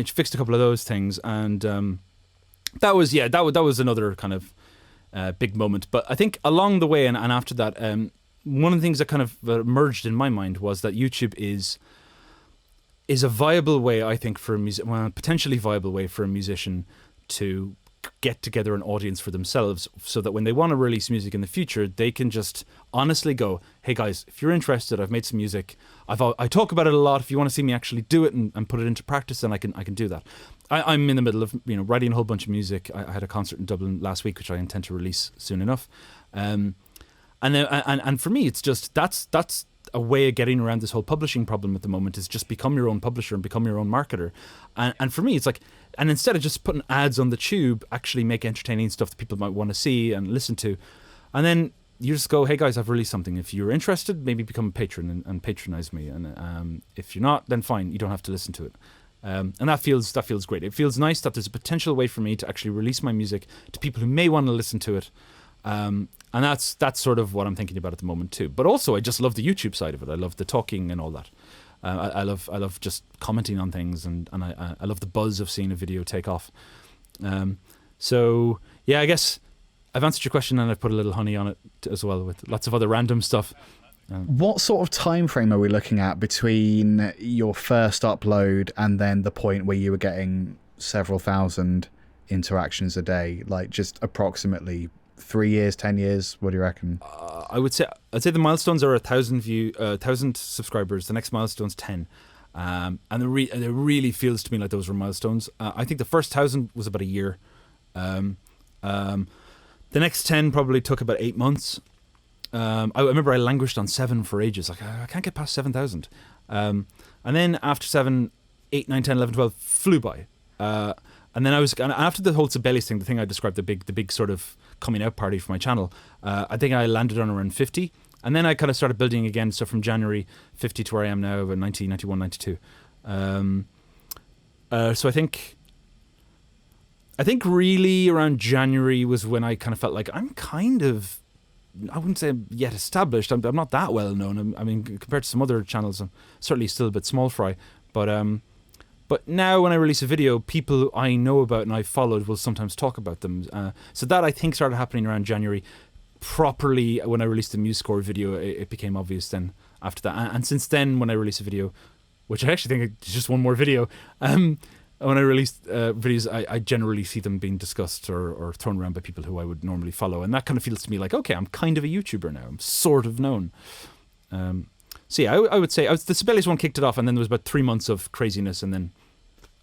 B: Fixed a couple of those things, and that was another kind of big moment. But I think along the way and after that, one of the things that kind of emerged in my mind was that YouTube is a viable way, I think, for a potentially viable way for a musician to get together an audience for themselves, so that when they want to release music in the future, they can just honestly go, hey guys, if you're interested, I've made some music, I talk about it a lot, if you want to see me actually do it and put it into practice, then I can do that. I'm in the middle of writing a whole bunch of music. I had a concert in Dublin last week, which I intend to release soon enough, and for me it's just that's a way of getting around this whole publishing problem at the moment, is just become your own publisher and become your own marketer. And for me, it's like, and instead of just putting ads on the tube, actually make entertaining stuff that people might want to see and listen to. And then you just go, hey guys, I've released something. If you're interested, maybe become a patron and patronize me. And if you're not, then fine, you don't have to listen to it. And that feels great. It feels nice that there's a potential way for me to actually release my music to people who may want to listen to it. And that's sort of what I'm thinking about at the moment too. But also, I just love the YouTube side of it. I love the talking and all that. I love just commenting on things, and I love the buzz of seeing a video take off. So yeah, I guess I've answered your question, and I've put a little honey on it as well, with lots of other random stuff.
A: What sort of time frame are we looking at between your first upload and then the point where you were getting several thousand interactions a day? Like, just approximately 3 years, 10 years? What do you reckon?
B: I'd say the milestones are 1,000 subscribers. The next milestone's 10, and it really feels to me like those were milestones. I think the first 1,000 was about a year. The next 10 probably took about 8 months. I remember I languished on 7 for ages. Like, I can't get past 7,000. And then after 7, 8, 9, 10, 11, 12 flew by. And And then and after the whole Sibelius thing, the thing I described, the big sort of coming out party for my channel, I think I landed on around 50. And then I kind of started building again. So from January 50 to where I am now, about 90, 91, 92. So I think really around January was when I kind of felt like I'm kind of, I wouldn't say yet established. I'm not that well known. I mean, compared to some other channels, I'm certainly still a bit small fry. But now when I release a video, people I know about and I've followed will sometimes talk about them. So that I think started happening around January. Properly, when I released the MuseScore video, it became obvious then after that. And since then, when I release a video, which I actually think is just one more video, when I release videos, I generally see them being discussed or thrown around by people who I would normally follow. And that kind of feels to me like, okay, I'm kind of a YouTuber now. I'm sort of known. So yeah, I would say the Sibelius one kicked it off, and then there was about 3 months of craziness, and then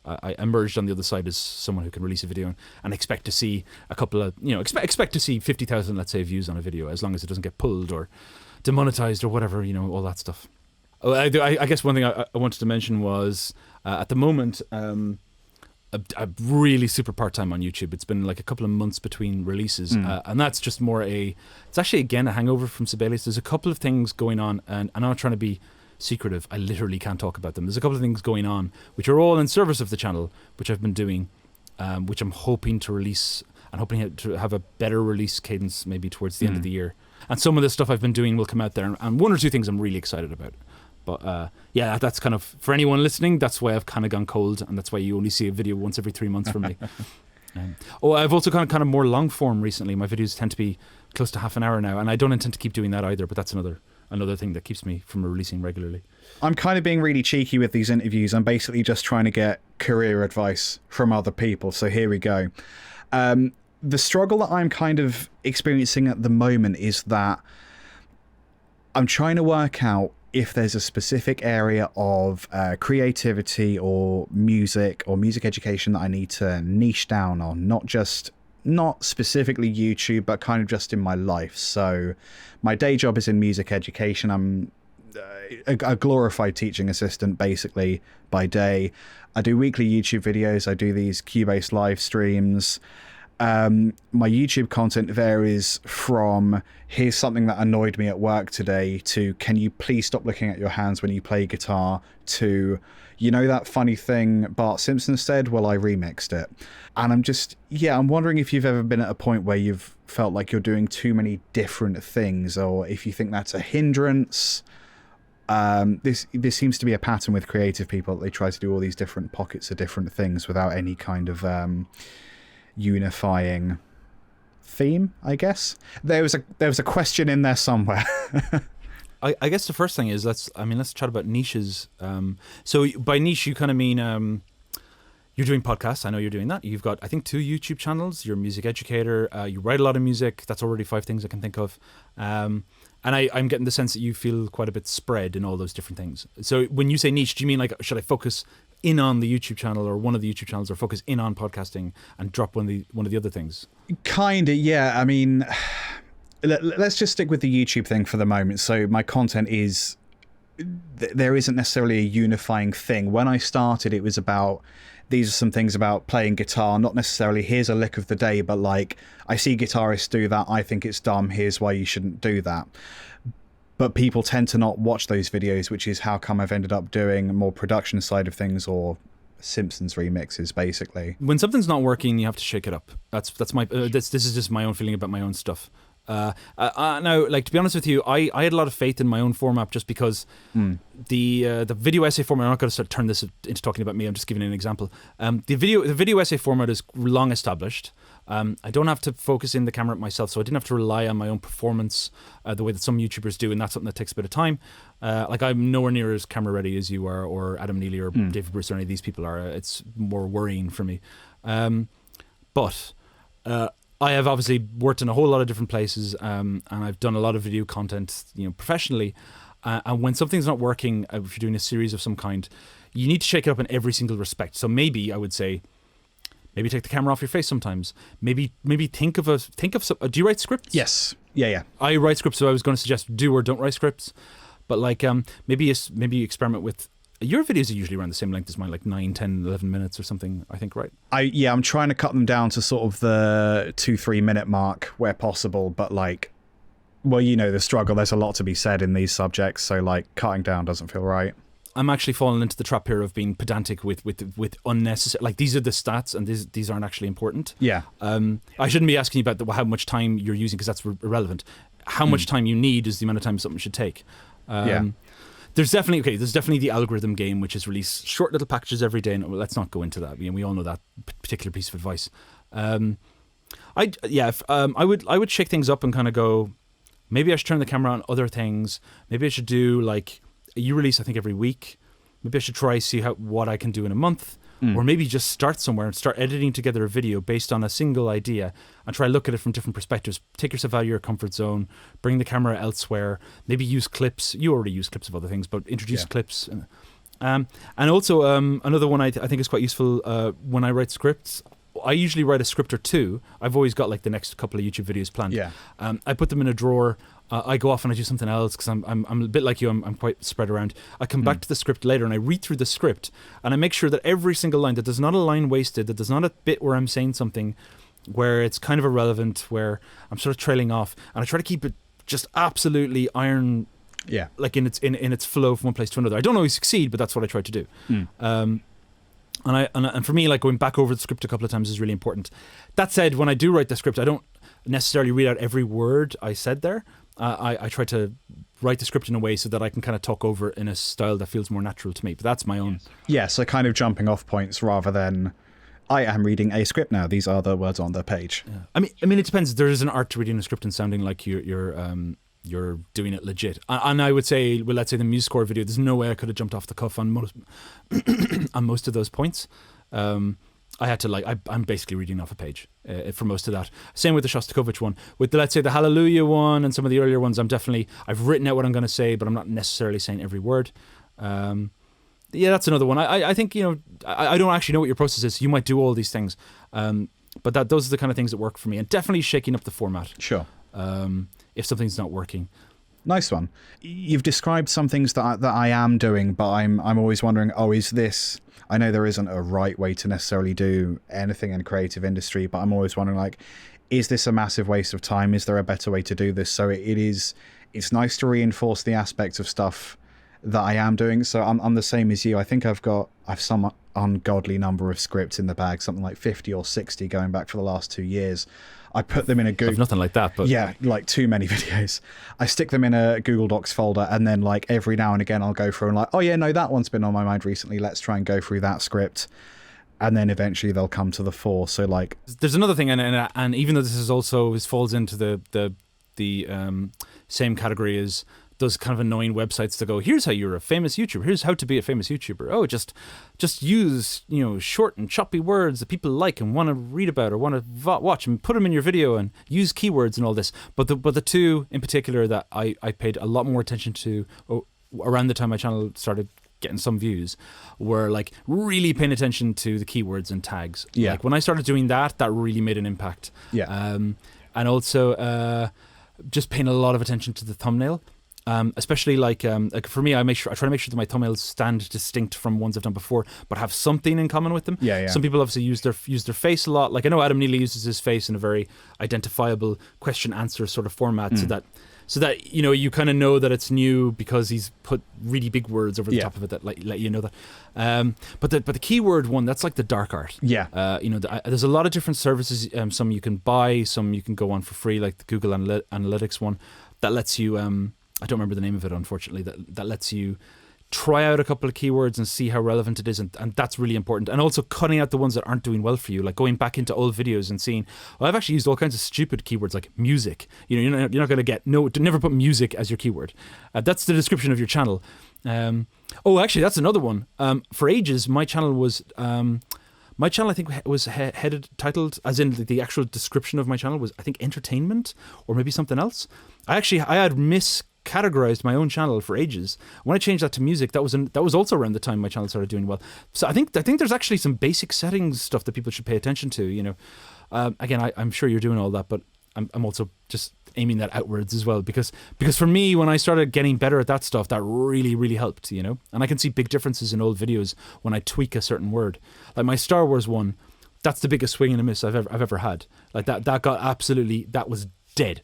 B: I emerged on the other side as someone who can release a video and expect to see a couple of, expect to see 50,000, let's say, views on a video, as long as it doesn't get pulled or demonetized or whatever, all that stuff. I guess one thing I wanted to mention was, at the moment, I'm really super part-time on YouTube. It's been like a couple of months between releases, and that's just it's actually, again, a hangover from Sibelius. There's a couple of things going on, and I'm not trying to be secretive. I literally can't talk about them. There's a couple of things going on which are all in service of the channel, which I've been doing, which I'm hoping to release, and hoping to have a better release cadence maybe towards the end of the year. And some of the stuff I've been doing will come out there, and one or two things I'm really excited about. But yeah, that's kind of, for anyone listening, that's why I've kind of gone cold, and that's why you only see a video once every 3 months from me. I've also gone kind of more long form recently. My videos tend to be close to half an hour now, and I don't intend to keep doing that either, but that's another thing that keeps me from releasing regularly.
A: I'm kind of being really cheeky with these interviews. I'm basically just trying to get career advice from other people. So here we go. The struggle that I'm kind of experiencing at the moment is that I'm trying to work out if there's a specific area of creativity or music education that I need to niche down on, not specifically YouTube, but kind of just in my life. So my day job is in music education. I'm a glorified teaching assistant, basically, by day. I do weekly YouTube videos. I do these Cubase live streams. My YouTube content varies from here's something that annoyed me at work today to can you please stop looking at your hands when you play guitar to that funny thing Bart Simpson said? Well, I remixed it. And I'm wondering if you've ever been at a point where you've felt like you're doing too many different things, or if you think that's a hindrance. This seems to be a pattern with creative people. They try to do all these different pockets of different things without any kind of unifying theme, I guess. There was a question in there somewhere.
B: I guess the first thing is let's chat about niches. So by niche you kind of mean you're doing podcasts. I know you're doing that. You've got, I think, 2 YouTube channels. You're a music educator. You write a lot of music. That's already 5 things I can think of. And I'm getting the sense that you feel quite a bit spread in all those different things. So when you say niche, do you mean like, should I focus in on the YouTube channel or one of the YouTube channels, or focus in on podcasting and drop one of the other things? Kinda,
A: yeah. I mean, let's just stick with the YouTube thing for the moment. So my content is, there isn't necessarily a unifying thing. When I started, it was about, these are some things about playing guitar, not necessarily here's a lick of the day, but like, I see guitarists do that, I think it's dumb, here's why you shouldn't do that. But people tend to not watch those videos, which is how come I've ended up doing a more production side of things, or Simpsons remixes, basically.
B: When something's not working, you have to shake it up. That's my this is just my own feeling about my own stuff. Now, like, to be honest with you, I had a lot of faith in my own format, just because the video essay format, I'm not going to turn this into talking about me, I'm just giving an example. The video essay format is long established. I don't have to focus in the camera myself, so I didn't have to rely on my own performance the way that some YouTubers do, and that's something that takes a bit of time. Like, I'm nowhere near as camera ready as you are, or Adam Neely, or David Bruce, or any of these people are. It's more worrying for me. But I have obviously worked in a whole lot of different places, and I've done a lot of video content, professionally. And when something's not working, if you're doing a series of some kind, you need to shake it up in every single respect. So maybe I would say, maybe take the camera off your face sometimes. Maybe think of some. Do you write scripts?
A: Yes. Yeah.
B: I write scripts, so I was going to suggest do or don't write scripts. But like maybe experiment with Your videos are usually around the same length as mine, like 9, 10, 11 minutes or something, I think, right?
A: I'm trying to cut them down to sort of the 2-3 minute mark where possible, but like, well, you know the struggle. There's a lot to be said in these subjects, so like cutting down doesn't feel right.
B: I'm actually falling into the trap here of being pedantic with unnecessary. Like, these are the stats, and these aren't actually important.
A: Yeah.
B: I shouldn't be asking you about how much time you're using, because that's irrelevant. How much time you need is the amount of time something should take. There's definitely the algorithm game, which is release short little packages every day. And let's not go into that. We all know that particular piece of advice. I would shake things up and kind of go, maybe I should turn the camera on other things. Maybe I should do, like, you release, I think, every week. Maybe I should try see what I can do in a month. Or maybe just start somewhere and start editing together a video based on a single idea and try to look at it from different perspectives. Take yourself out of your comfort zone, bring the camera elsewhere, maybe use clips. You already use clips of other things, but introduce clips. And also another one I think is quite useful when I write scripts. I usually write a script or two. I've always got like the next couple of YouTube videos planned.
A: Yeah.
B: I put them in a drawer. I go off and I do something else because I'm a bit like you. I'm quite spread around. I come back to the script later and I read through the script and I make sure that every single line, that there's not a line wasted, that there's not a bit where I'm saying something where it's kind of irrelevant, where I'm sort of trailing off, and I try to keep it just absolutely iron.
A: Yeah. Like
B: in its flow from one place to another. I don't always succeed, but that's what I try to do. And for me, like, going back over the script a couple of times is really important. That said, when I do write the script, I don't necessarily read out every word I said there. I try to write the script in a way so that I can kind of talk over it in a style that feels more natural to me. But that's my own.
A: Yeah, so kind of jumping off points rather than, I am reading a script now. These are the words on the page.
B: Yeah. I mean, it depends. There is an art to reading a script and sounding like you're doing it legit. And I would say, well, let's say the music score video, there's no way I could have jumped off the cuff on most on most of those points. I had to, I'm basically reading off a page for most of that. Same with the Shostakovich one. With let's say the Hallelujah one and some of the earlier ones, I've written out what I'm going to say, but I'm not necessarily saying every word. Yeah, that's another one. I think, I don't actually know what your process is. You might do all these things. But those are the kind of things that work for me. And definitely shaking up the format.
A: Sure.
B: If something's not working.
A: Nice one. You've described some things that I am doing, but I'm always wondering, is this... I know there isn't a right way to necessarily do anything in a creative industry, but I'm always wondering, like, is this a massive waste of time? Is there a better way to do this? So it's nice to reinforce the aspect of stuff that I am doing. So I'm the same as you. I think I've some ungodly number of scripts in the bag, something like 50 or 60 going back for the last 2 years. I put them in a Google...
B: I've nothing like that, but...
A: Yeah, like too many videos. I stick them in a Google Docs folder, and then like every now and again I'll go through and like, oh yeah, no, that one's been on my mind recently. Let's try and go through that script. And then eventually they'll come to the fore. So like... There's
B: another thing, and even though this falls into the same category as those kind of annoying websites that go, here's how you're a famous YouTuber, here's how to be a famous YouTuber. Oh, just use short and choppy words that people like and want to read about or want to watch, and put them in your video and use keywords and all this. But the two in particular that I paid a lot more attention to around the time my channel started getting some views were like really paying attention to the keywords and tags.
A: Yeah.
B: Like when I started doing that really made an impact.
A: Yeah.
B: And also just paying a lot of attention to the thumbnail. Especially like for me, I try to make sure that my thumbnails stand distinct from ones I've done before, but have something in common with them.
A: Yeah.
B: Some people obviously use their face a lot. Like I know Adam Neely uses his face in a very identifiable question-answer sort of format, so that you kind of know that it's new because he's put really big words over the top of it that let you know that. But the keyword one, that's like the dark art.
A: Yeah.
B: There's a lot of different services. Some you can buy, some you can go on for free, like the Google Analytics one that lets you. I don't remember the name of it, unfortunately, that lets you try out a couple of keywords and see how relevant it is, and that's really important. And also cutting out the ones that aren't doing well for you, like going back into old videos and seeing, I've actually used all kinds of stupid keywords like music. You're not going to never put music as your keyword. That's the description of your channel. Actually, that's another one. For ages, my channel was... My channel, I think, was titled, as in the actual description of my channel was, I think, entertainment or maybe something else. I had miscategorized my own channel for ages. When I changed that to music, that was also around the time my channel started doing well. So I think there's actually some basic settings stuff that people should pay attention to. Again, I'm sure you're doing all that, but I'm also just aiming that outwards as well, because for me, when I started getting better at that stuff, that really helped, you know. And I can see big differences in old videos when I tweak a certain word. Like my Star Wars one, that's the biggest swing and a miss I've ever had. Like that got absolutely, that was dead.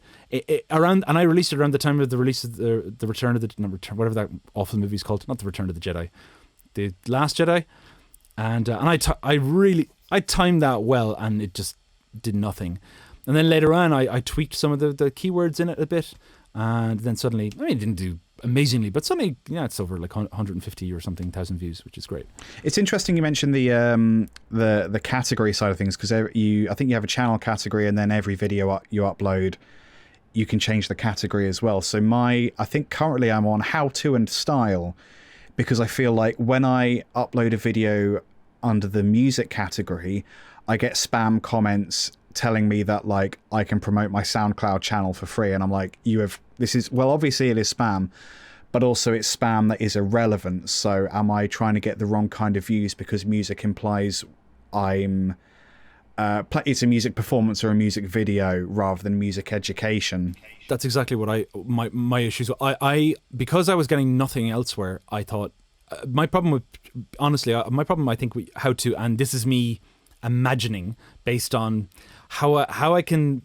B: And I released it around the time of the release of the Return of the whatever that awful movie's called, not the Return of the Jedi, the Last Jedi, and I timed that well, and it just did nothing. And then later on, I tweaked some of the keywords in it a bit, and then suddenly, I mean, it didn't do amazingly, but suddenly, yeah, it's over like 150 or something thousand views, which is great.
A: It's interesting you mentioned the category side of things, because I think you have a channel category, and then every video you upload, you can change the category as well. So I think currently I'm on how to and style, because I feel like when I upload a video under the music category, I get spam comments telling me that like I can promote my SoundCloud channel for free, and I'm like, obviously it is spam, but also it's spam that is irrelevant. So am I trying to get the wrong kind of views because music implies it's a music performance or a music video rather than music education?
B: That's exactly what my issues. I because I was getting nothing elsewhere, I thought my problem I think how to, and this is me imagining based on how I can,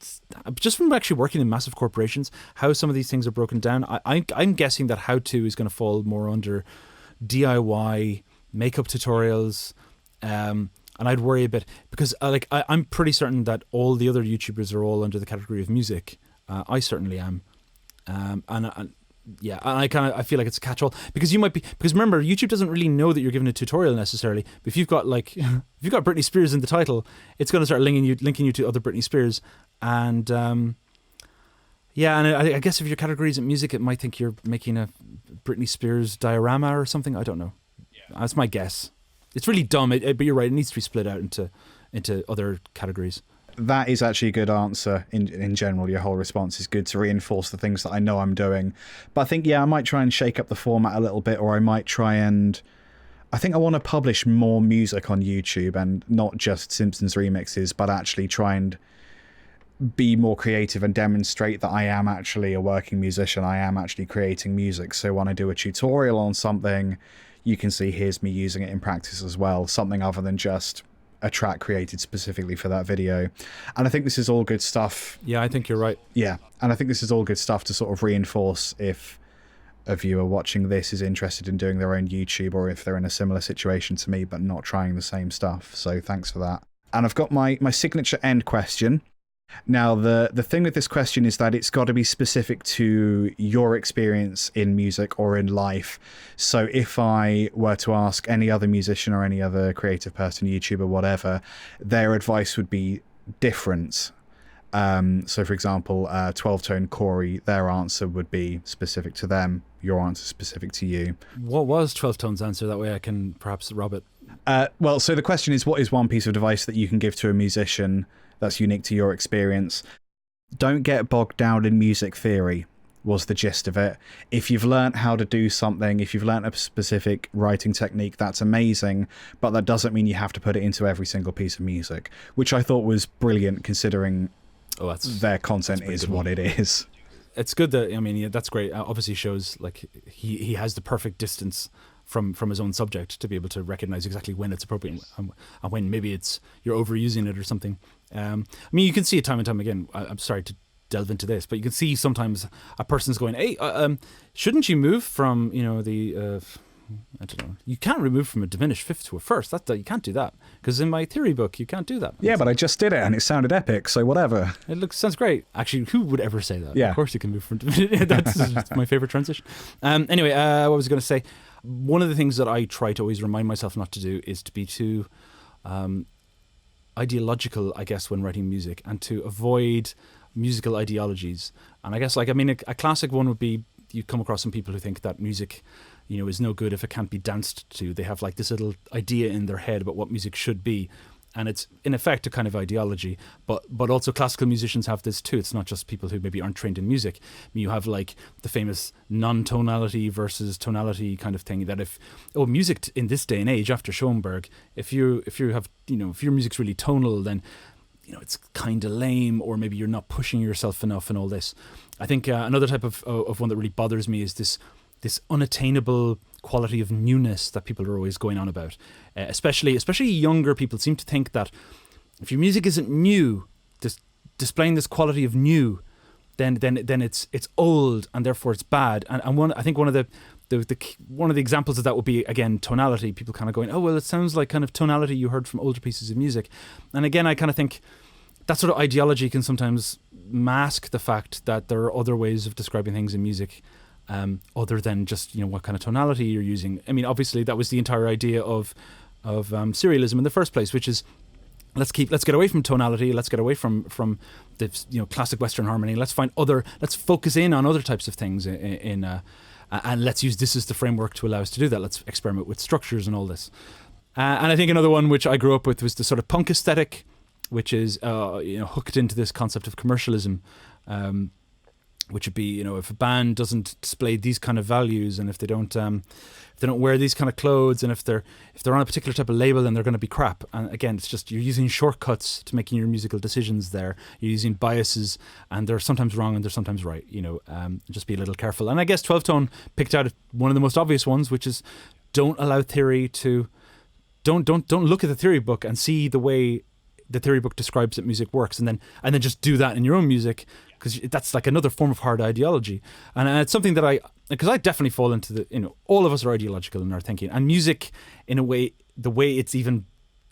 B: just from actually working in massive corporations, how some of these things are broken down. I'm guessing that how to is going to fall more under DIY, makeup tutorials, and I'd worry a bit because I'm pretty certain that all the other YouTubers are all under the category of music. I certainly am, and I feel like it's a catch-all because remember, YouTube doesn't really know that you're giving a tutorial necessarily. But if you've got Britney Spears in the title, it's going to start linking you to other Britney Spears, and and I guess if your category isn't music, it might think you're making a Britney Spears diorama or something. I don't know. Yeah. That's my guess. It's really dumb, but you're right. It needs to be split out into other categories.
A: That is actually a good answer in general. Your whole response is good to reinforce the things that I know I'm doing. But I think, I might try and shake up the format a little bit, or I might try and... I think I want to publish more music on YouTube, and not just Simpsons remixes, but actually try and be more creative and demonstrate that I am actually a working musician. I am actually creating music. So when I do a tutorial on something, you can see here's me using it in practice as well. Something other than just a track created specifically for that video. And I think this is all good stuff.
B: Yeah, I think you're right.
A: Yeah, and I think this is all good stuff to sort of reinforce if a viewer watching this is interested in doing their own YouTube, or if they're in a similar situation to me but not trying the same stuff. So thanks for that. And I've got my signature end question. Now, the thing with this question is that it's got to be specific to your experience in music or in life. So if I were to ask any other musician or any other creative person, YouTuber, whatever, their advice would be different. So, for example, 12-tone Keary, their answer would be specific to them. Your answer specific to you.
B: What was 12-tone's answer? That way I can perhaps rob it.
A: Well, so the question is, what is one piece of advice that you can give to a musician that's unique to your experience? Don't get bogged down in music theory, was the gist of it. If you've learned how to do something, if you've learned a specific writing technique, that's amazing, but that doesn't mean you have to put it into every single piece of music, which I thought was brilliant considering their content is what it is.
B: It's good that, I mean, that's great. Obviously shows like he has the perfect distance from his own subject to be able to recognize exactly when it's appropriate and when maybe it's you're overusing it or something. I mean, you can see it time and time again. I'm sorry to delve into this, but you can see sometimes a person's going, hey, shouldn't you move from, I don't know. You can't remove from a diminished fifth to a first. You can't do that because in my theory book you can't do that.
A: Yeah, but I just did it and it sounded epic, so whatever.
B: Sounds great. Actually, who would ever say that?
A: Yeah,
B: of course you can move from diminished. That's my favorite transition. Anyway, what was I going to say? One of the things that I try to always remind myself not to do is to be too ideological, I guess, when writing music, and to avoid musical ideologies. And I guess, a classic one would be you come across some people who think that music, is no good if it can't be danced to. They have like this little idea in their head about what music should be. And it's in effect a kind of ideology, but also classical musicians have this too. It's not just people who maybe aren't trained in music. I mean, you have like the famous non-tonality versus tonality kind of thing. That if music in this day and age after Schoenberg, if your music's really tonal, then it's kind of lame, or maybe you're not pushing yourself enough and all this. I think another type of one that really bothers me is this unattainable quality of newness that people are always going on about. Especially younger people seem to think that if your music isn't new, displaying this quality of new, then it's old and therefore it's bad. And I think one of the examples of that would be, again, tonality. People kind of going, oh well, it sounds like kind of tonality you heard from older pieces of music. And again, I kind of think that sort of ideology can sometimes mask the fact that there are other ways of describing things in music, other than just what kind of tonality you're using. I mean, obviously that was the entire idea of serialism in the first place, which is let's get away from tonality, let's get away from the classic Western harmony. Let's focus in on other types of things and let's use this as the framework to allow us to do that. Let's experiment with structures and all this. And I think another one which I grew up with was the sort of punk aesthetic, which is hooked into this concept of commercialism, which would be if a band doesn't display these kind of values, and if they don't wear these kind of clothes, and if they're on a particular type of label, then they're going to be crap. And again, it's just you're using shortcuts to making your musical decisions there. You're using biases, and they're sometimes wrong and they're sometimes right. Just be a little careful. And I guess 12 Tone picked out one of the most obvious ones, which is don't allow theory to don't look at the theory book and see the way the theory book describes that music works, and then just do that in your own music, because that's like another form of hard ideology. And it's something that because I definitely fall into all of us are ideological in our thinking, and music, in a way, the way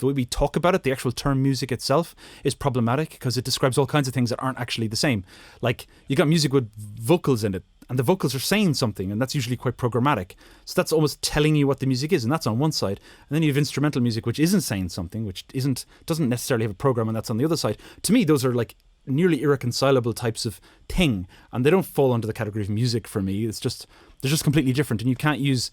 B: we talk about it, the actual term music itself is problematic, because it describes all kinds of things that aren't actually the same. Like, you got music with vocals in it, and the vocals are saying something, and that's usually quite programmatic. So that's almost telling you what the music is, and that's on one side. And then you have instrumental music, which isn't saying something, which doesn't necessarily have a program, and that's on the other side. To me, those are like nearly irreconcilable types of thing, and they don't fall under the category of music for me. They're just completely different, and you can't use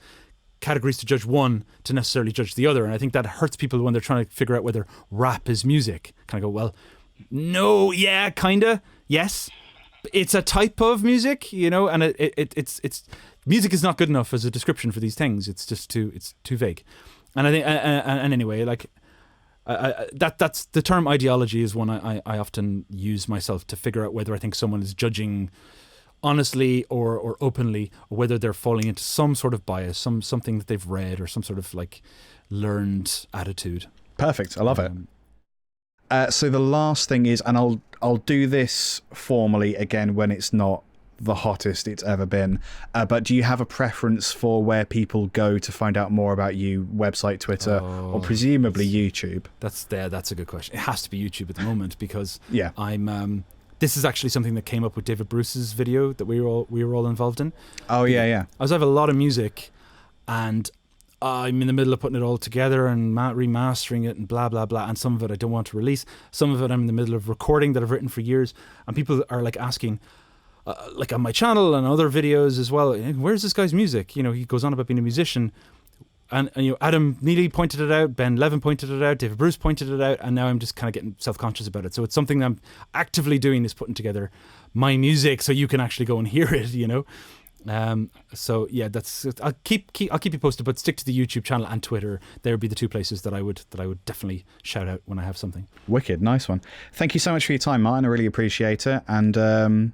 B: categories to judge one to necessarily judge the other. And I think that hurts people when they're trying to figure out whether rap is music. Kind of go, well, no, yeah, kinda, yes. It's a type of music, and it's music is not good enough as a description for these things. It's just too vague. And I think, and anyway, like that's the term ideology is one I often use myself to figure out whether I think someone is judging honestly or openly, or whether they're falling into some sort of bias, something that they've read, or some sort of like learned attitude.
A: Perfect. I love it. So the last thing is, and I'll do this formally again when it's not the hottest it's ever been, but do you have a preference for where people go to find out more about you? Website, Twitter, or presumably YouTube? That's
B: a good question. It has to be YouTube at the moment, because
A: yeah,
B: I'm this is actually something that came up with David Bruce's video that we were all involved in.
A: Oh yeah.
B: I have a lot of music, and I'm in the middle of putting it all together and remastering it and blah, blah, blah. And some of it I don't want to release. Some of it I'm in the middle of recording that I've written for years. And people are like asking, like on my channel and other videos as well, where's this guy's music? He goes on about being a musician. And Adam Neely pointed it out, Ben Levin pointed it out, David Bruce pointed it out, and now I'm just kind of getting self-conscious about it. So it's something that I'm actively doing, is putting together my music so you can actually go and hear it, So yeah, I'll keep you posted, but stick to the YouTube channel and Twitter. There would be the two places that I would definitely shout out when I have something.
A: Wicked, nice one. Thank you so much for your time, Martin. I really appreciate it, and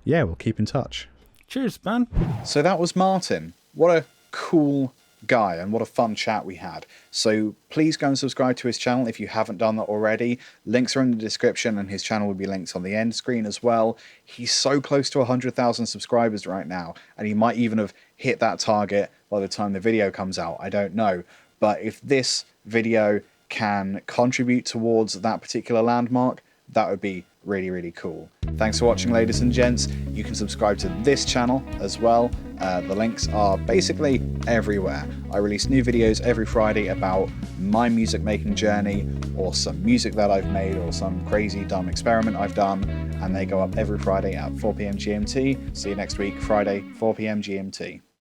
A: yeah, we'll keep in touch.
B: Cheers, man.
A: So that was Martin. What a cool guy, and what a fun chat we had. So please go and subscribe to his channel if you haven't done that already. Links are in the description, and his channel will be linked on the end screen as well. He's so close to 100,000 subscribers right now, and he might even have hit that target by the time the video comes out. I don't know, but if this video can contribute towards that particular landmark, that would be really, really cool. Thanks for watching, ladies and gents. You can subscribe to this channel as well. The links are basically everywhere. I release new videos every Friday about my music making journey, or some music that I've made, or some crazy dumb experiment I've done, and they go up every Friday at 4 p.m. GMT. See you next week, Friday, 4 p.m. GMT.